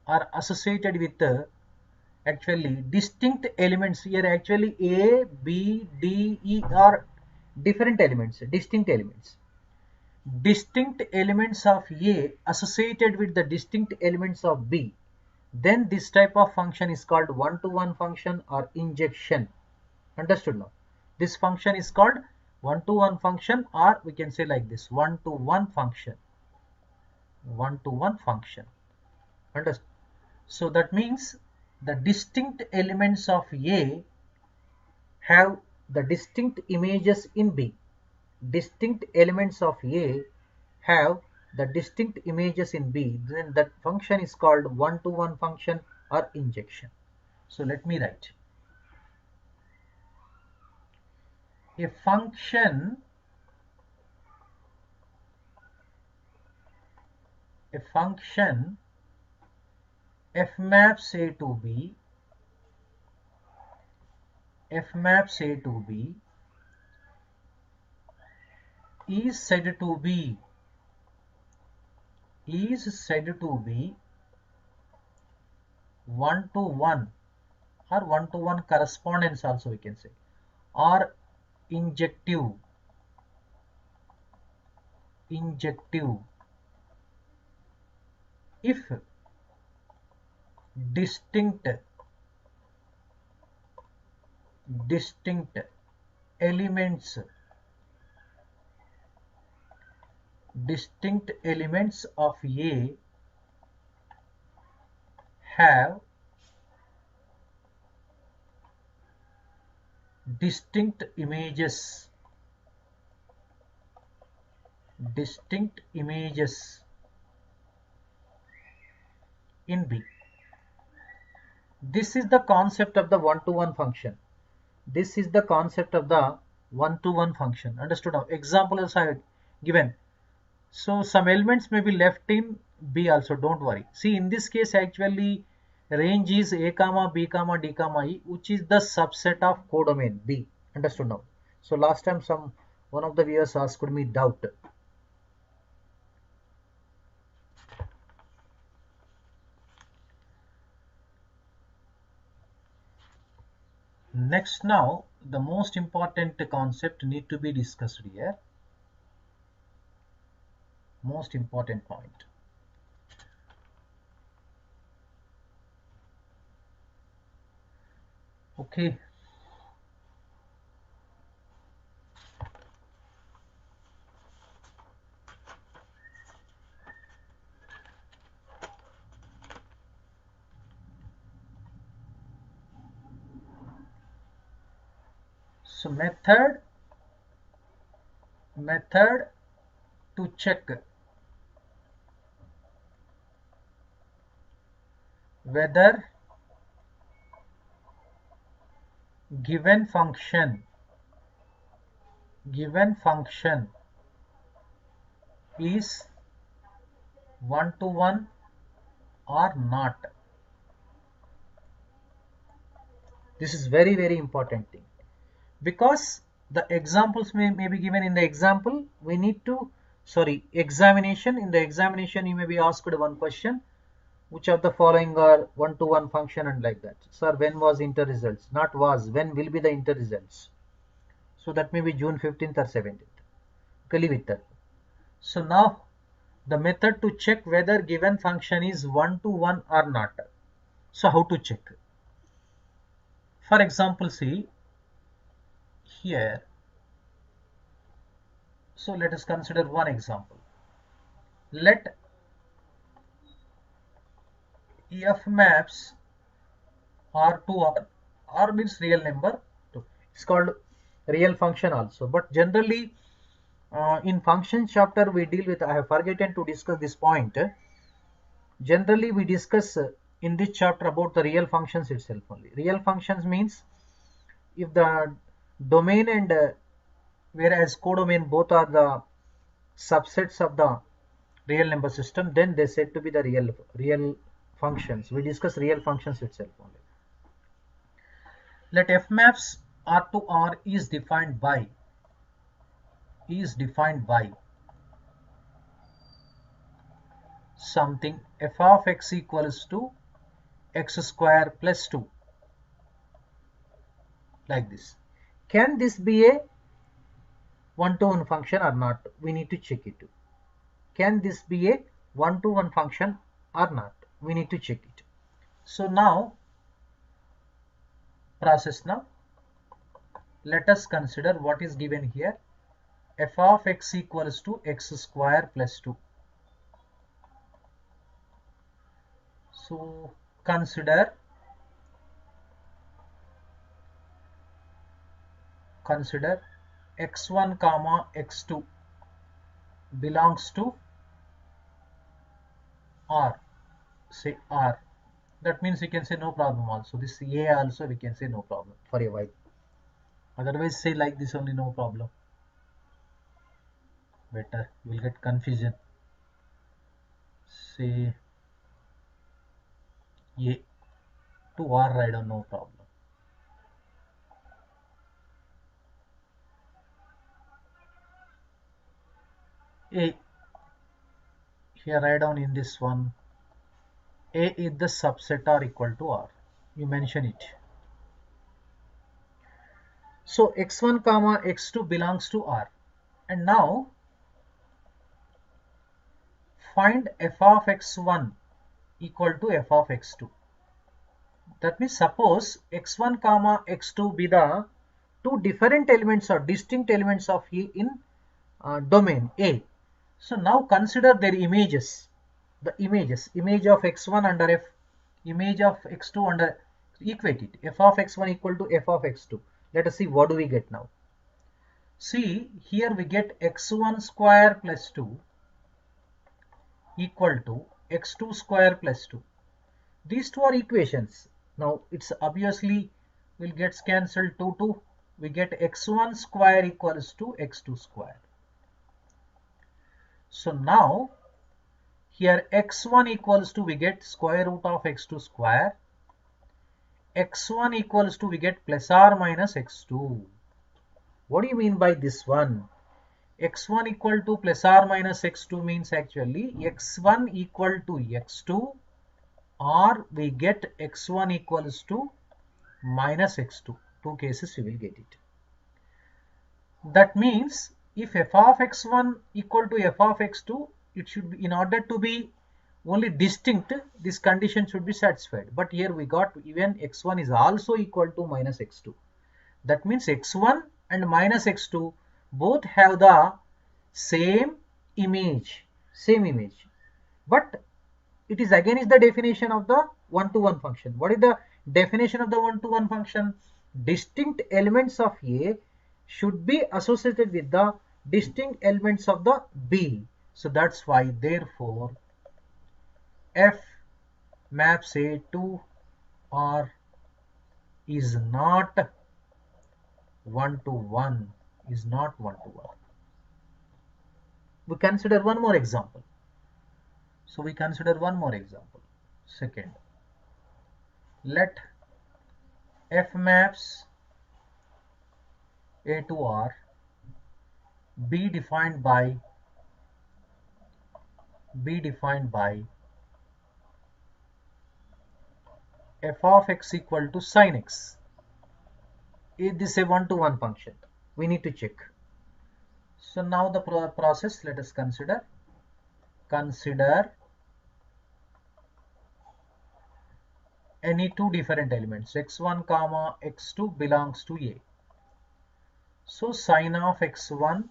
are associated with actually distinct elements here. Actually A, B, D, E are different elements, distinct elements. Distinct elements of A associated with the distinct elements of B. Then this type of function is called one-to-one function or injection. Understood now? This function is called one-to-one function, or we can say like this, one-to-one function. One-to-one function. Understood? So that means the distinct elements of A have the distinct images in B. Distinct elements of A have the distinct images in B. Then that function is called one-to-one function or injection. So let me write. A function f maps A to B, f maps A to B is said to be one to one or one to one correspondence also we can say, or injective if distinct elements of A have distinct images in B. This is the concept of the one-to-one function. This is the concept of the one-to-one function. Understood now? Examples are given. So some elements may be left in B also, don't worry. See, in this case actually range is A comma B comma D comma E, which is the subset of codomain B. Understood now? So last time one of the viewers asked me doubt. Next now, the most important concept need to be discussed here. Most important point. Okay. So method to check whether given function is one to one or not. This is very important thing, because the examples may be given in the example. We need to, sorry, examination. In the examination you may be asked one question, which of the following are one to one function, and like that. Sir, when was inter results? Not was, when will be the inter results? So that may be June 15th or 17th. Okay, leave it there. So now the method to check whether given function is one to one or not. So how to check? For example, see here. So let us consider one example. Let f maps r to r means real number. It's called real function also. But generally in function chapter we deal with, I have forgotten to discuss this point. Generally we discuss in this chapter about the real functions itself only. Real functions means if the domain and whereas codomain both are the subsets of the real number system, then they said to be the real functions. We discuss real functions itself only. Let f maps R to R is defined by something f of x equals to x square plus 2, like this. Can this be a one-to-one function or not? We need to check it. Can this be a one-to-one function or not? We need to check it. So now process now. Let us consider what is given here. F of x equals to x square plus 2. So consider x1 comma x2 belongs to R. Say R. That means we can say no problem also. This A also we can say no problem for a while. Otherwise say like this only, no problem. Better, you will get confusion. Say A to R, write down, no problem. A, here write down in this one, A is the subset or equal to R. You mention it. So x1 comma x2 belongs to R. And now find f of x1 equal to f of x2. That means suppose x1 comma x2 be the two different elements or distinct elements of A in domain A. So now consider their images. The image of x1 under f, image of x2 under, equate it. F of x1 equal to f of x2. Let us see what do we get now. See, here we get x1 square plus 2 equal to x2 square plus 2. These two are equations. Now it's obviously will gets cancelled 2. We get x1 square equals to x2 square. So now here x1 equals to we get square root of x2 square. X1 equals to we get plus or minus x2. What do you mean by this one? X1 equal to plus or minus x2 means actually x1 equal to x2, or we get x1 equals to minus x2. Two cases you will get it. That means if f of x1 equal to f of x2, it should be, in order to be only distinct, this condition should be satisfied. But here we got even x1 is also equal to minus x2. That means x1 and minus x2 both have the same image, but it is again is the definition of the one-to-one function. What is the definition of the one-to-one function? Distinct elements of A should be associated with the distinct elements of the B. So that's why therefore F maps A to R is not one-to-one, We consider one more example. Second, let F maps A to R be defined by f of x equal to sin x. Is this a one-to-one function? We need to check. So now the process, let us consider any two different elements, x1 comma x2 belongs to A. So sin of x1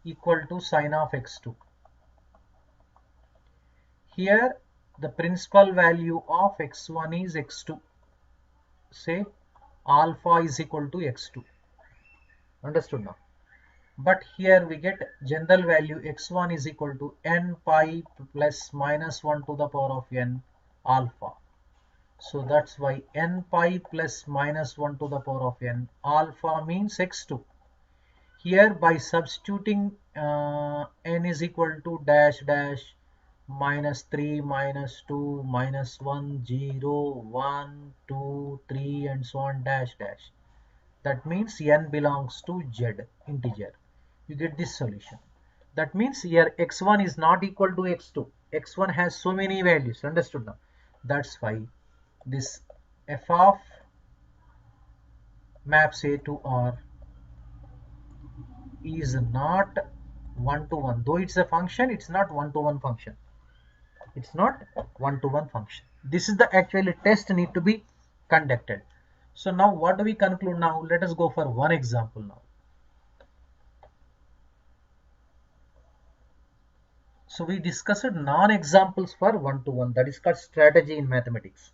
equal to sin of x2. Here the principal value of x1 is x2. Say alpha is equal to x2. Understood now? But here we get general value x1 is equal to n pi plus minus 1 to the power of n alpha. So that's why n pi plus minus 1 to the power of n alpha means x2. Here by substituting n is equal to dash dash minus 3 minus 2 minus 1 0 1 2 3 and so on dash dash. That means n belongs to z integer. You get this solution. That means here x1 is not equal to x2. X1 has so many values. Understood now? That's why this f of maps A to R is not one-to-one. Though it's a function, it's not one-to-one function. This is the actual test need to be conducted. So now what do we conclude now? Let us go for one example now. So we discussed non-examples for one-to-one. That is called strategy in mathematics.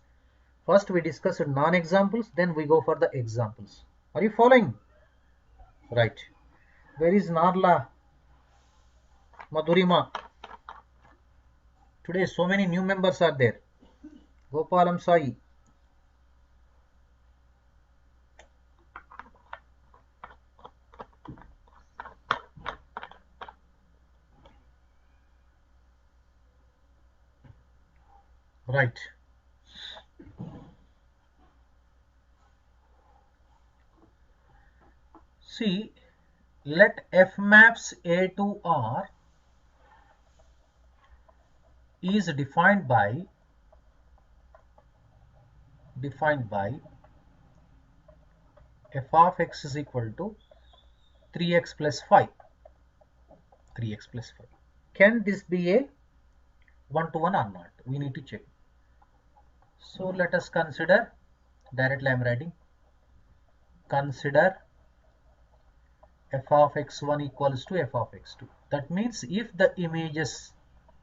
First we discussed non-examples, then we go for the examples. Are you following? Right. Where is Narla? Madhurima? Today so many new members are there. Gopalam Sai. Right. See, let F maps A to R is defined by f of x is equal to 3x plus 5. Can this be a one-to-one or not? We need to check. So let us consider, directly I am writing, consider f of x1 equals to f of x2. That means if the images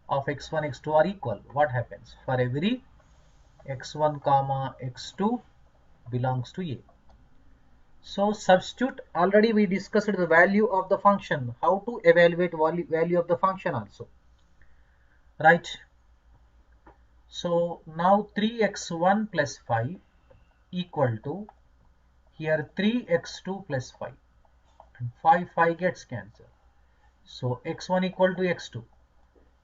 of x1 x2 are equal, what happens? For every x1 comma x2 belongs to A. So substitute, already we discussed the value of the function, how to evaluate value of the function also, right? So now 3x1 plus 5 equal to, here 3x2 plus 5, and 5 gets cancelled. So x1 equal to x2.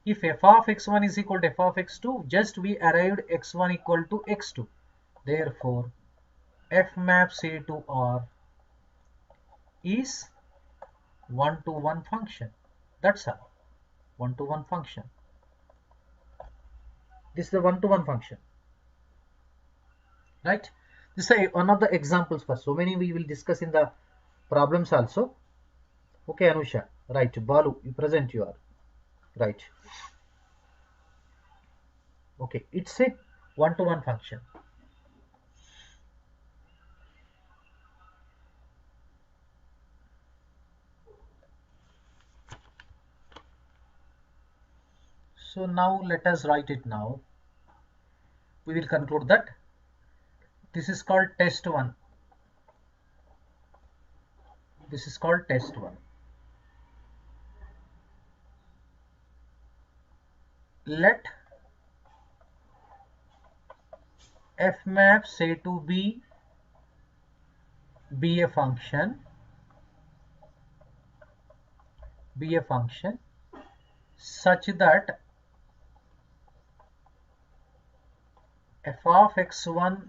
If f of x1 is equal to f of x2, just we arrived x1 equal to x2. Therefore, f maps A to R is 1-to-1 function. That's all. 1-to-1 function. This is the 1-to-1 function. Right? This is one of the examples for so many we will discuss in the problems also. Okay, Anusha. Right. Balu, you present your. Right. Okay. It's a 1-to-1 function. So now let us write it now. We will conclude that. This is called test 1. This is called test 1. Let f maps A to B be a function such that f of x1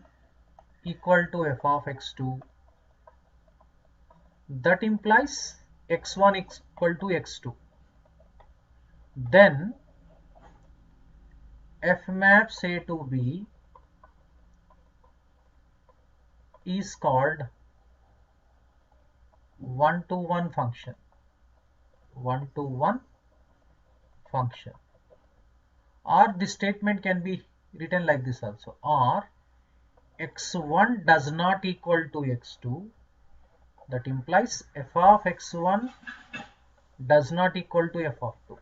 equal to f of x2. That implies x1 equal to x2. Then f maps A to B is called 1-to-1 function. 1-to-1 function. Or this statement can be written like this also. Or x1 does not equal to x2. That implies f of x1 does not equal to f of 2.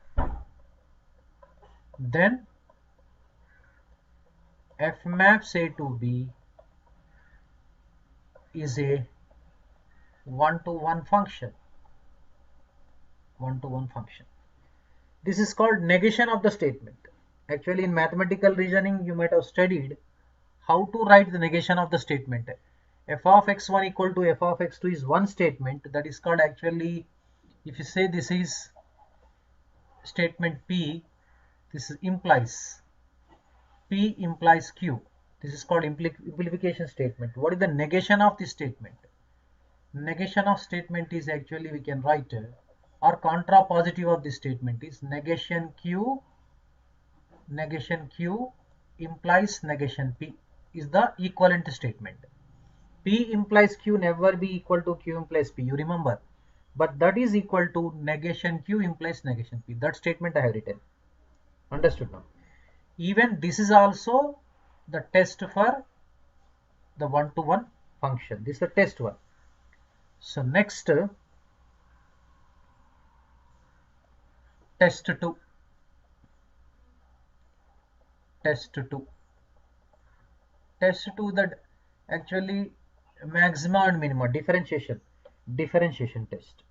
Then f maps A to B is a 1-to-1 function. 1-to-1 function. This is called negation of the statement. Actually, in mathematical reasoning, you might have studied how to write the negation of the statement. F of x1 equal to f of x2 is one statement. That is called, actually, if you say this is statement P, this implies P implies Q. This is called implication statement. What is the negation of this statement? Negation of statement is, actually, we can write or contrapositive of this statement is negation Q implies negation P is the equivalent statement. P implies Q never be equal to Q implies P, you remember, but that is equal to negation Q implies negation P. That statement I have written. Understood now? Even this is also the test for the 1-to-1 function. This is the test one. So next, test 2. Test 2. Test 2, that actually maxima and minima, differentiation test.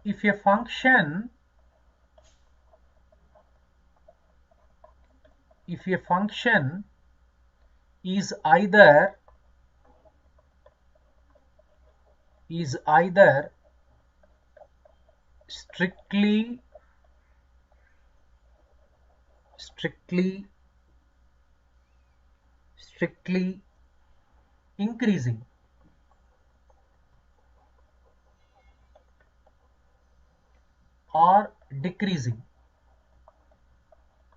If a function is either strictly increasing or decreasing.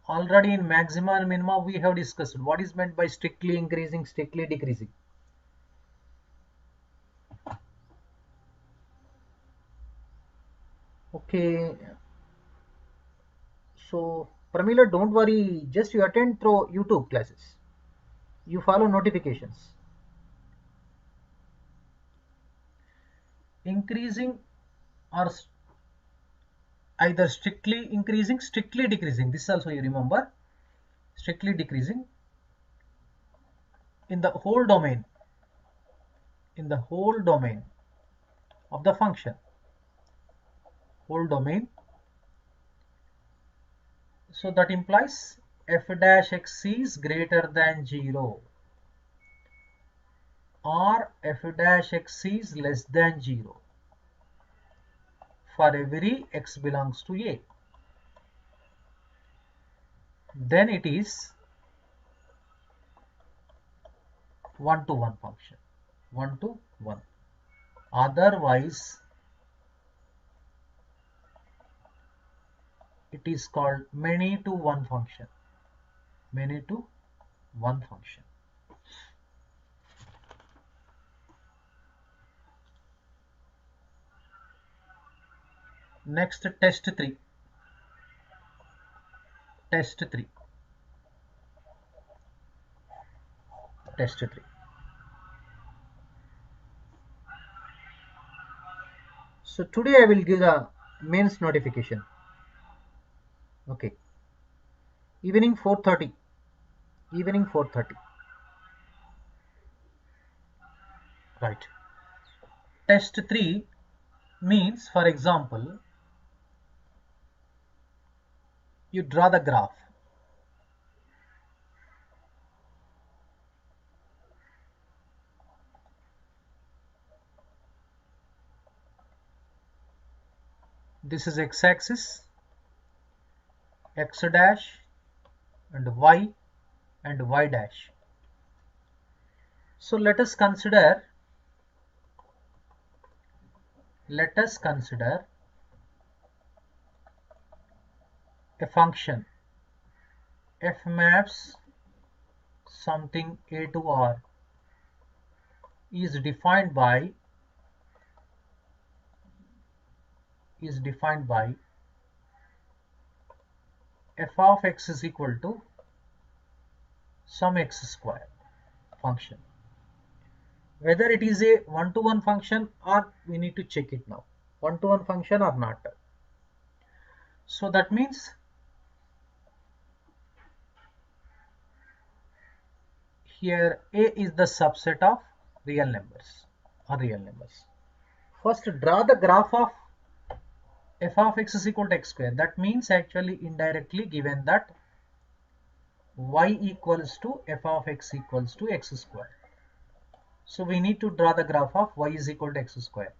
Already in maxima and minima we have discussed what is meant by strictly increasing, strictly decreasing. Okay, so Pramila, don't worry, just you attend through YouTube classes, you follow notifications. Increasing or either strictly increasing, strictly decreasing, this also you remember, strictly decreasing in the whole domain of the function, whole domain. So that implies f dash x is greater than 0 or f dash x is less than 0 for every x belongs to A. Then it is 1-to-1 function, 1-to-1. Otherwise, it is called many-to-one function, many-to-one function. Next, test 3. Test 3. Test 3. So today I will give the mains notification. Okay. Evening 4:30. Evening 4:30. Right. Test 3 means, for example, you draw the graph. This is x-axis, x dash and y dash. So let us consider a function f maps something A to R is defined by f of x is equal to some x square function. Whether it is a one-to-one function or we need to check it now, one-to-one function or not. So that means here A is the subset of real numbers or real numbers. First draw the graph of f of x is equal to x square. That means actually indirectly given that y equals to f of x equals to x square. So we need to draw the graph of y is equal to x square.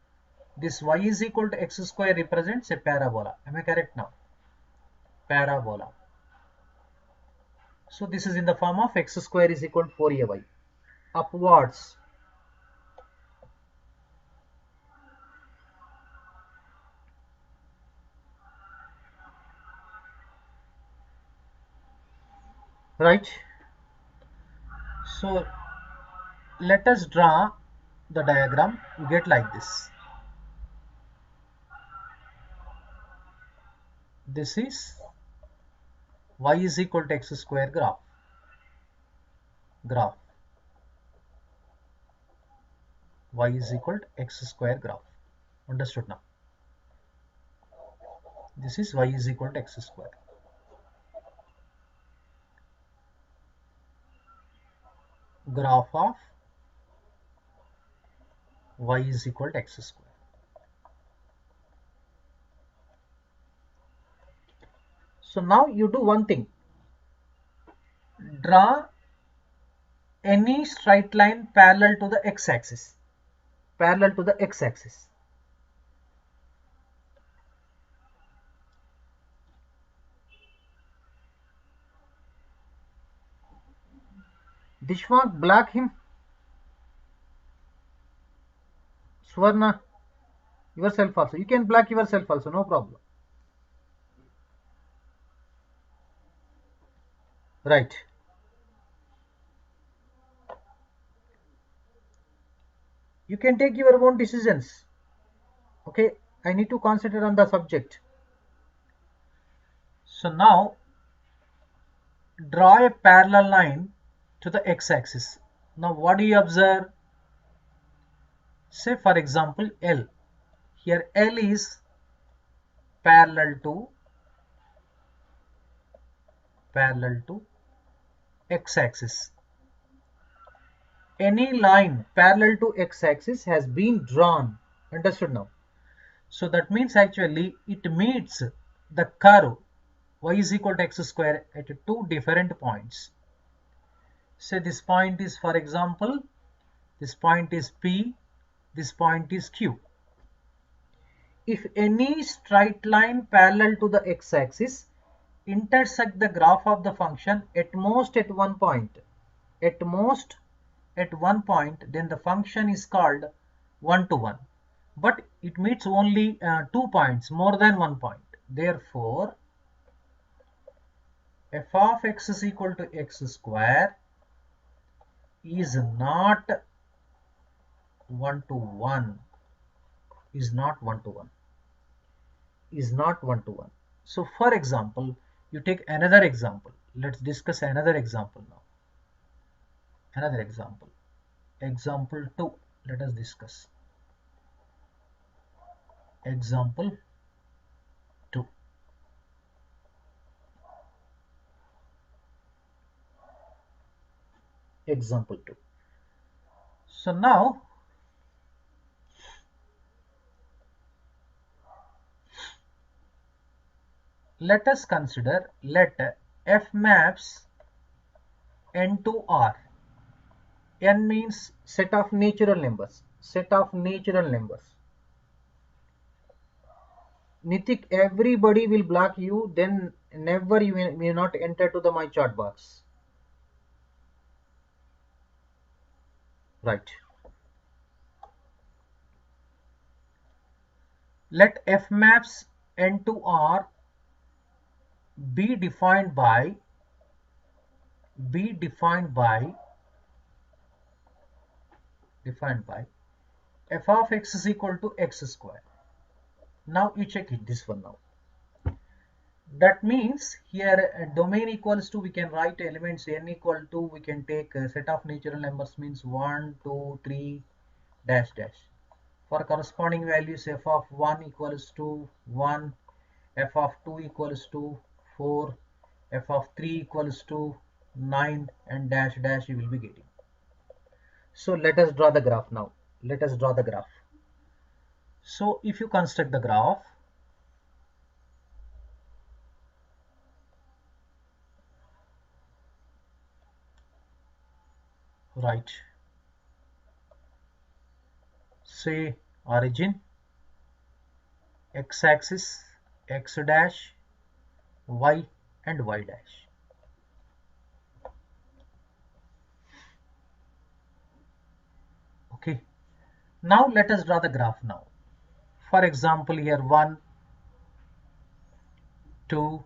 This y is equal to x square represents a parabola. Am I correct now? Parabola. So this is in the form of x square is equal to 4ay. Upwards. Right? So let us draw the diagram. You get like this. This is y is equal to x square graph. Y is equal to x square graph. Understood now? This is y is equal to x square. Graph of y is equal to x square. So now you do one thing. Draw any straight line parallel to the x-axis. Parallel to the x-axis. Dishwant, black him. Swarna, yourself also. You can black yourself also, no problem. Right. You can take your own decisions. Okay, I need to concentrate on the subject. So now draw a parallel line to the x-axis. Now what do you observe? Say for example L. Here L is parallel to x-axis. Any line parallel to x-axis has been drawn. Understood now? So that means actually it meets the curve y is equal to x square at two different points. Say this point is, for example, this point is P, this point is Q. If any straight line parallel to the x-axis intersect the graph of the function at most at one point, then the function is called one-to-one. But it meets only 2 points, more than 1 point. Therefore, f of x is equal to x square is not one-to-one, is not one-to-one, is not one-to-one. So for example, you take another example. Let's discuss another example now. Another example. Example 2. Let us discuss. Example 2. Example 2. So now let us consider, let f maps n to R. N means set of natural numbers. Set of natural numbers. Nitik, everybody will block you, then never you may not enter to the my chat box. Right. Let f maps n to R be defined by f of x is equal to x square. Now you check it, this one now. That means here domain equals to, we can write elements n equal to, we can take a set of natural numbers means 1, 2, 3, dash dash. For corresponding values, f of 1 equals to 1, f of 2 equals to 4, f of 3 equals to 9, and dash dash you will be getting. So let us draw the graph now. Let us draw the graph. So if you construct the graph, right, say origin, x-axis, x dash, y and y dash. Okay, now let us draw the graph now. For example, here 1, 2,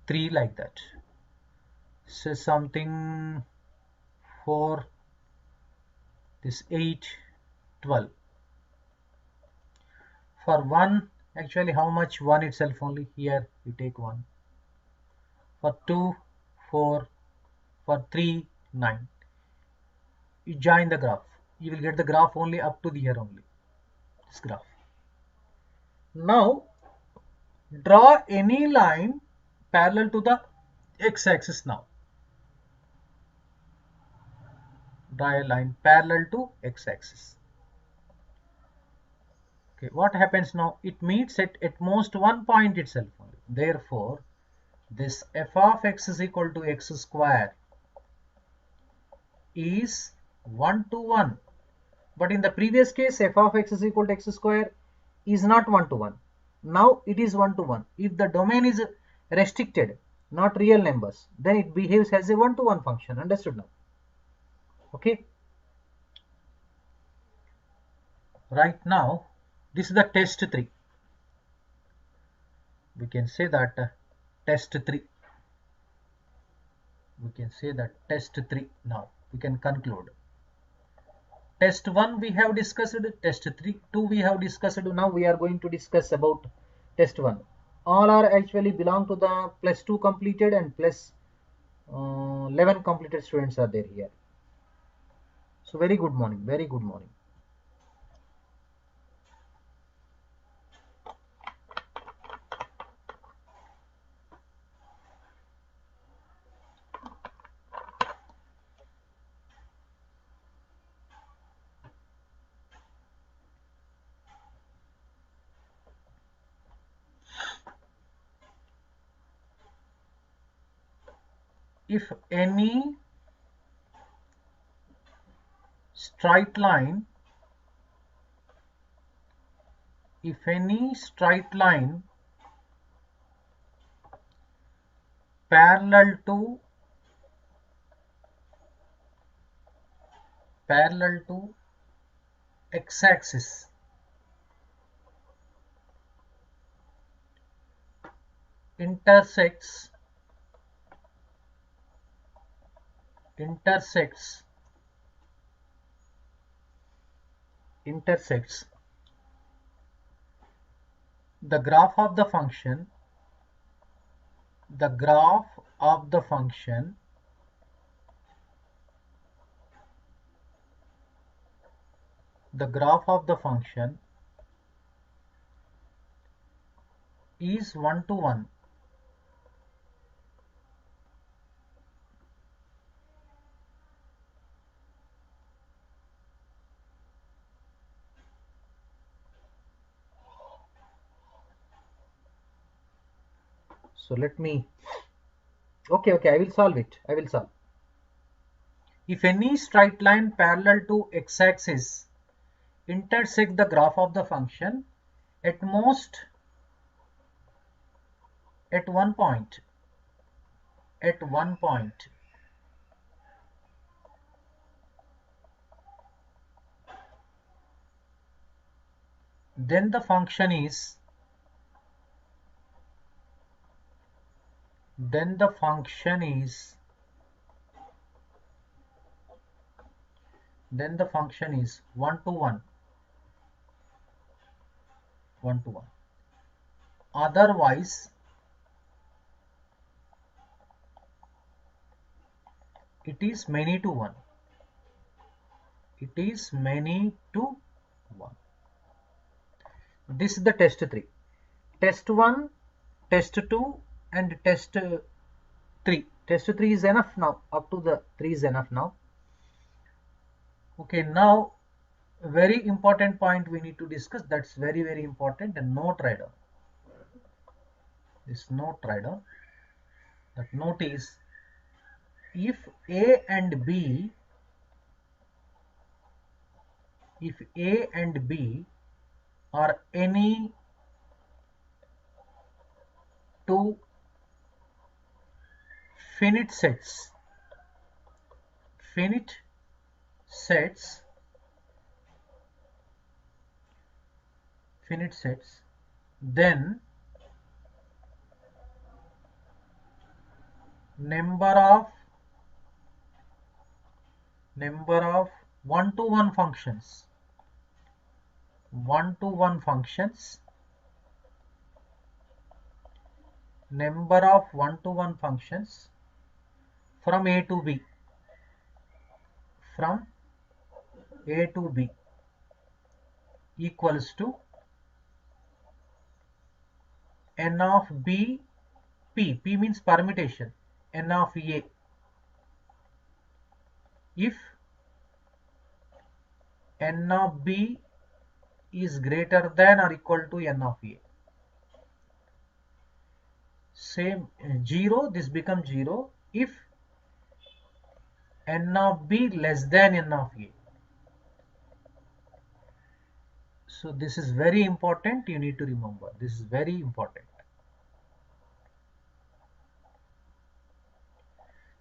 3, like that. Say something 4, this 8, 12. For 1, actually how much? 1 itself only. Here you take 1. For 2, 4. For 3, 9. You join the graph. You will get the graph only up to the here only. This graph. Now draw any line parallel to the x-axis now. Draw a line parallel to x-axis. Okay, what happens now? It meets at most one point itself only. Therefore, this f of x is equal to x square is 1 to 1. But in the previous case, f of x is equal to x square is not 1 to 1. Now it is 1 to 1. If the domain is restricted, not real numbers, then it behaves as a 1 to 1 function. Understood now? Okay. Right now, this is the test 3. We can say that test 3. We can say that test 3 now. We can conclude. Test 1 we have discussed, test 2 we have discussed. Now we are going to discuss about test 1. All are actually belong to the plus 2 completed and plus 11 completed students are there here. So very good morning, very good morning. if any straight line parallel to x-axis intersects the graph of the function is 1 to 1. So let me, okay, I will solve it. If any straight line parallel to x-axis intersect the graph of the function at most at one point, then the function is then the function is 1 to 1. Otherwise it is many to 1. This is the test 3. Test 1, test 2 and test 3. Test 3 is enough now. Up to the 3 is enough now. Okay, now very important point we need to discuss. That's very important. And note right down. This note right down. That note is, if A and B are any two finite sets, then number of one-to-one functions from A to B equals to n of B, P means permutation, n of A, if n of B is greater than or equal to n of A. Same 0, this becomes 0 if n of B less than n of A. So this is very important, you need to remember. This is very important.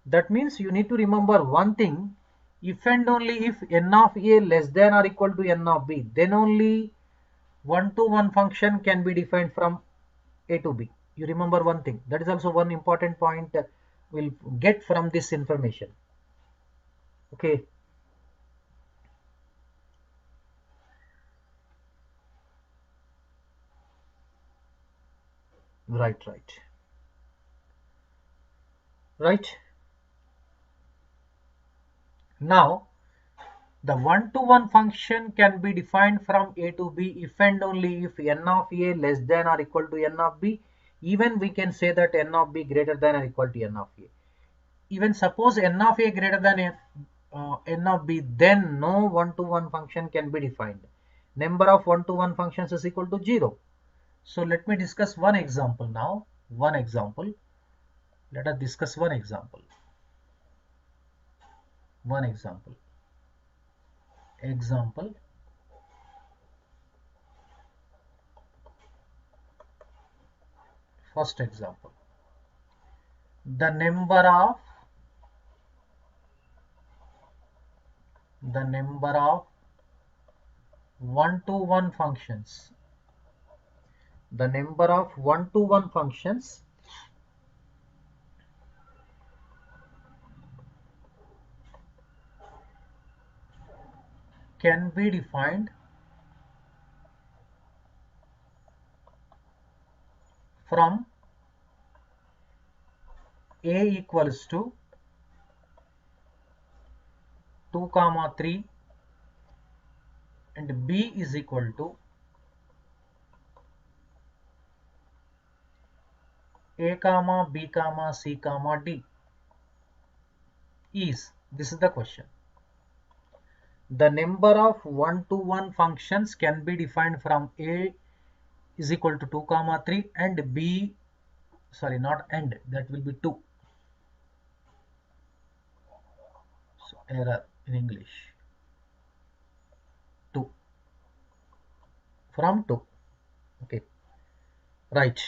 That means you need to remember one thing, if and only if n of A less than or equal to n of B, then only one-to-one function can be defined from A to B. You remember one thing. That is also one important point we'll get from this information. Okay. Right. Now, the one-to-one function can be defined from A to B if and only if n of A less than or equal to n of B. Even we can say that n of B greater than or equal to n of A. Even suppose n of A greater than n of B, then no one-to-one function can be defined. Number of one-to-one functions is equal to 0. So let me discuss one example now. Let us discuss one example. one example. Example, first example. The number of one-to-one functions. The number of one-to-one functions can be defined from a equals to 2 comma 3 and b is equal to a comma b comma c comma d. This is the question. The number of one-to-one functions can be defined from a is equal to 2 comma 3 and b, sorry, not and, that will be 2. So error in English, 2, from 2. Okay, right.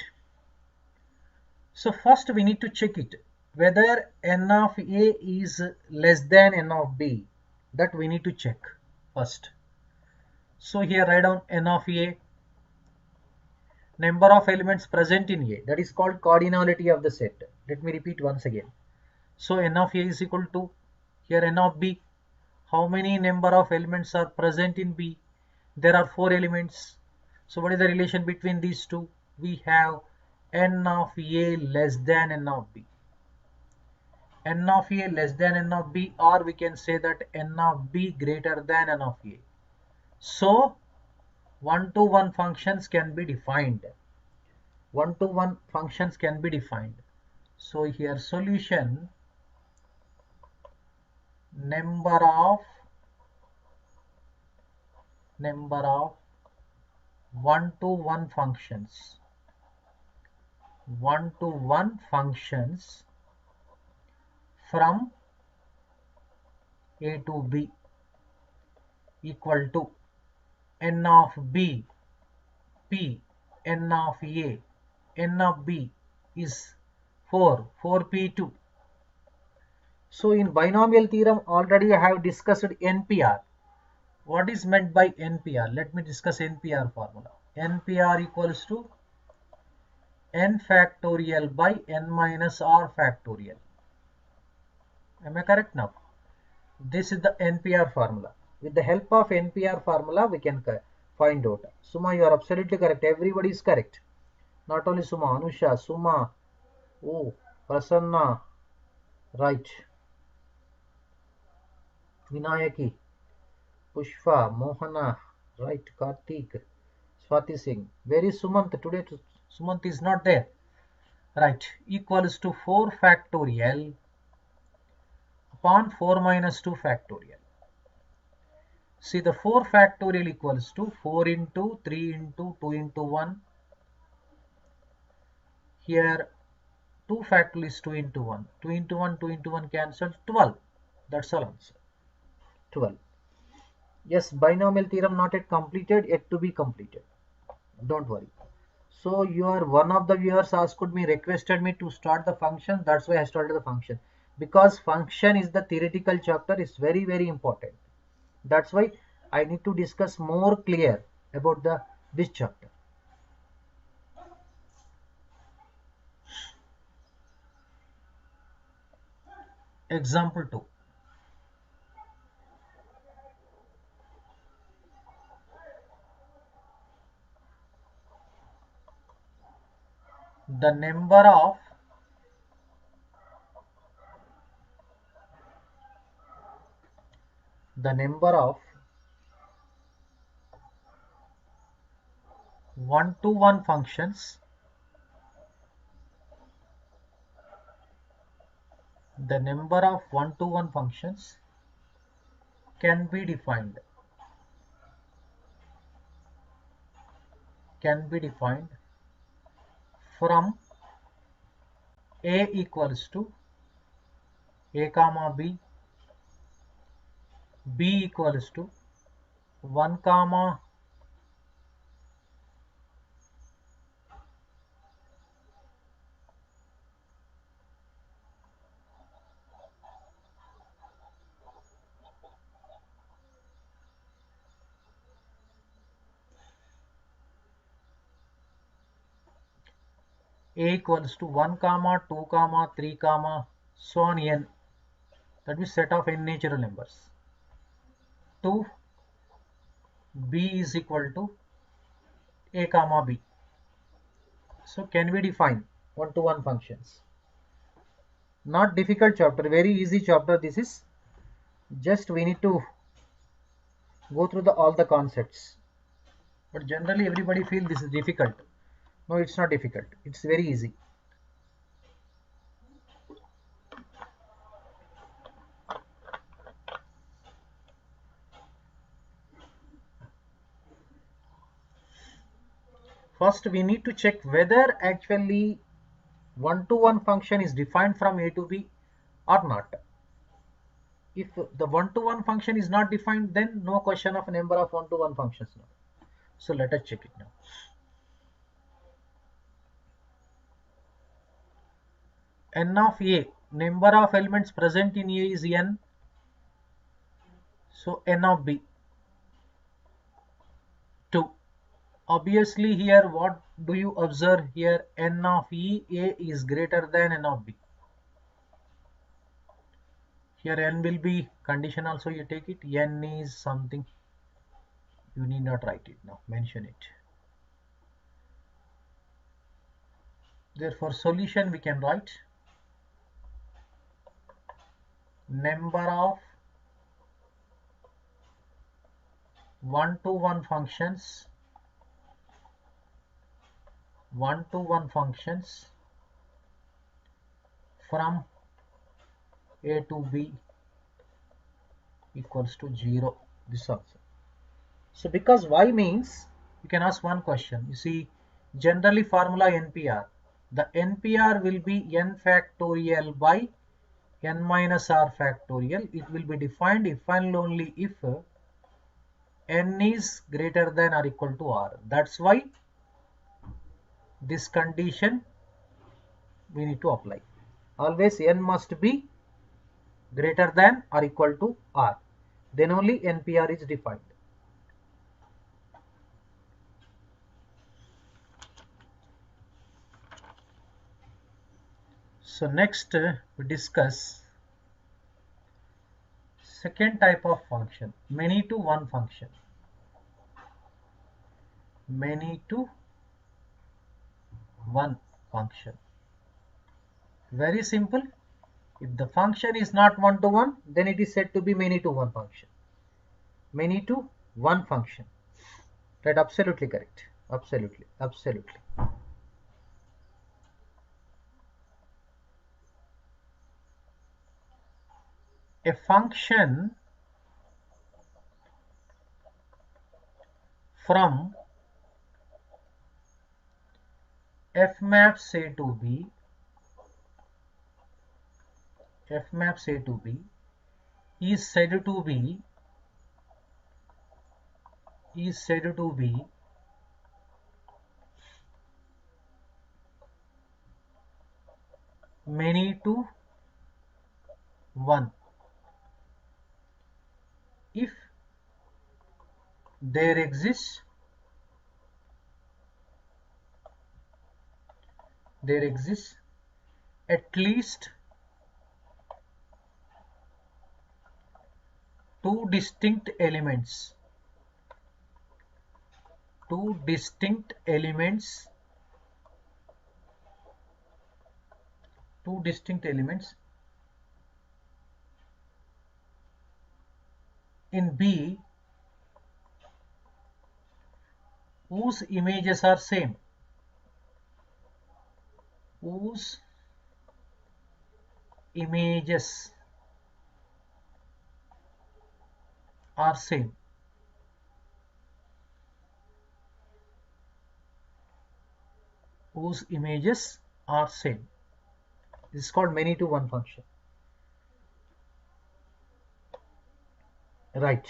So first we need to check it whether n of a is less than n of b. That we need to check first. So here write down n of a, number of elements present in a, that is called cardinality of the set. Let me repeat once again. So n of a is equal to, here n of b, how many number of elements are present in b? There are 4 elements. So what is the relation between these two? We have n of a less than n of b. N of a less than n of b, or we can say that n of b greater than n of a. So one-to-one functions can be defined. One-to-one functions can be defined. So here solution, number of one-to-one functions from a to b equal to n of b p n of a, n of b is 4p2. So in binomial theorem already I have discussed NPR. What is meant by NPR? Let me discuss NPR formula. NPR equals to n factorial by n minus r factorial. Am I correct now? This is the NPR formula. With the help of NPR formula, we can find out. Suma, you are absolutely correct. Everybody is correct. Not only Suma, Anusha, Suma, oh, Prasanna, right. Vinayaki, Pushpa, Mohana, right. Karthik, Swati Singh. Where is Sumant? Today Sumant is not there. Right. Equals to 4 factorial upon 4 minus 2 factorial. See, the 4 factorial equals to 4 into 3 into 2 into 1. Here 2 factorial is 2 into 1. 2 into 1, 2 into 1 cancels, 12. That's all answer. 12. Yes, binomial theorem not yet completed, yet to be completed. Don't worry. So one of the viewers asked me, requested me to start the function. That's why I started the function. Because function is the theoretical chapter, is very, very important. That's why I need to discuss more clear about this chapter. Example 2. The number of one-to-one functions can be defined from a equals to a comma b b equals to 1 comma a equals to 1 comma 2 comma 3 comma so on n, that means set of n natural numbers, to b is equal to a comma b. So can we define one-to-one functions? Not difficult chapter, very easy chapter this is. Just we need to go through all the concepts. But generally everybody feel this is difficult. No, it's not difficult. It's very easy. First we need to check whether actually one-to-one function is defined from a to b or not. If the one-to-one function is not defined, then no question of number of one-to-one functions now. So let us check it now. N of a, number of elements present in a is n. So n of b, 2. Obviously here what do you observe here? N of a is greater than n of b. Here n will be condition also, you take it. N is something, you need not write it now, mention it. Therefore solution we can write number of one-to-one functions from a to b equals to 0. This also. So because y means, you can ask one question. You see, generally formula NPR. The NPR will be n factorial by n minus r factorial. It will be defined if and only if n is greater than or equal to r. That's why this condition we need to apply. Always n must be greater than or equal to r. Then only NPR is defined. So next we discuss second type of function, many to one function. Many to one function. Very simple. If the function is not one to one, then it is said to be many to one function. Many to one function. Right? Absolutely correct. Absolutely. Absolutely. A function from f maps a to b, f maps a to b is said to be many to one if there exists at least two distinct elements in B whose images are same. Whose images are same. Whose images are same. This is called many to one function. Right.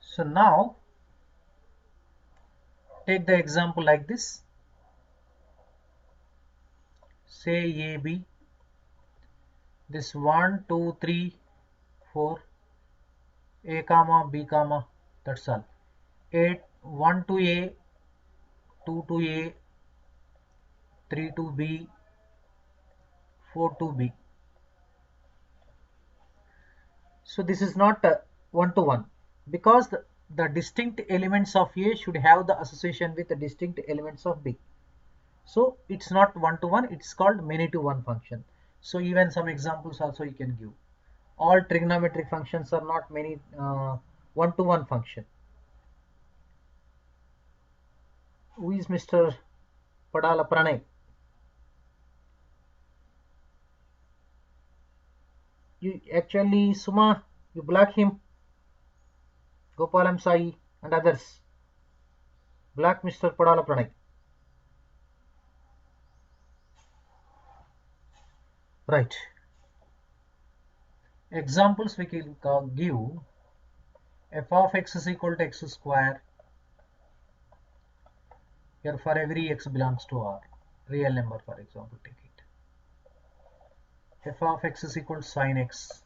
So now take the example like this. Say A, B. This 1, 2, 3, 4, A comma, B comma. That's all. 8, 1 to A, 2 to A, 3 to B, 4 to B. So this is not one to one, because the distinct elements of A should have the association with the distinct elements of B. So it's not one to one, it's called many to one function. So even some examples also you can give. All trigonometric functions are not many one to one function. Who is Mr. Padala Pranay? You actually, Suma, you block him. Gopalam Sai and others. Block Mr. Padala Pranay. Right. Examples we can give. F of x is equal to x square. Here for every x belongs to R. Real number, for example, take it. F of x is equal to sin x.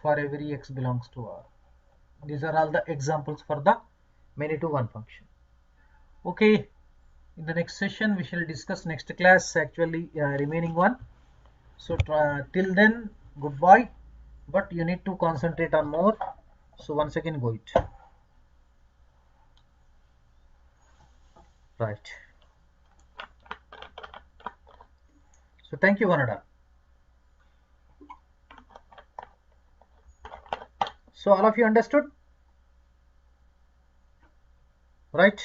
For every x belongs to R. These are all the examples for the many to one function. Okay, in the next session we shall discuss next class, actually remaining one. So till then, goodbye, but you need to concentrate on more. So once again, go it. Right. So thank you, Vanada. So all of you understood? Right?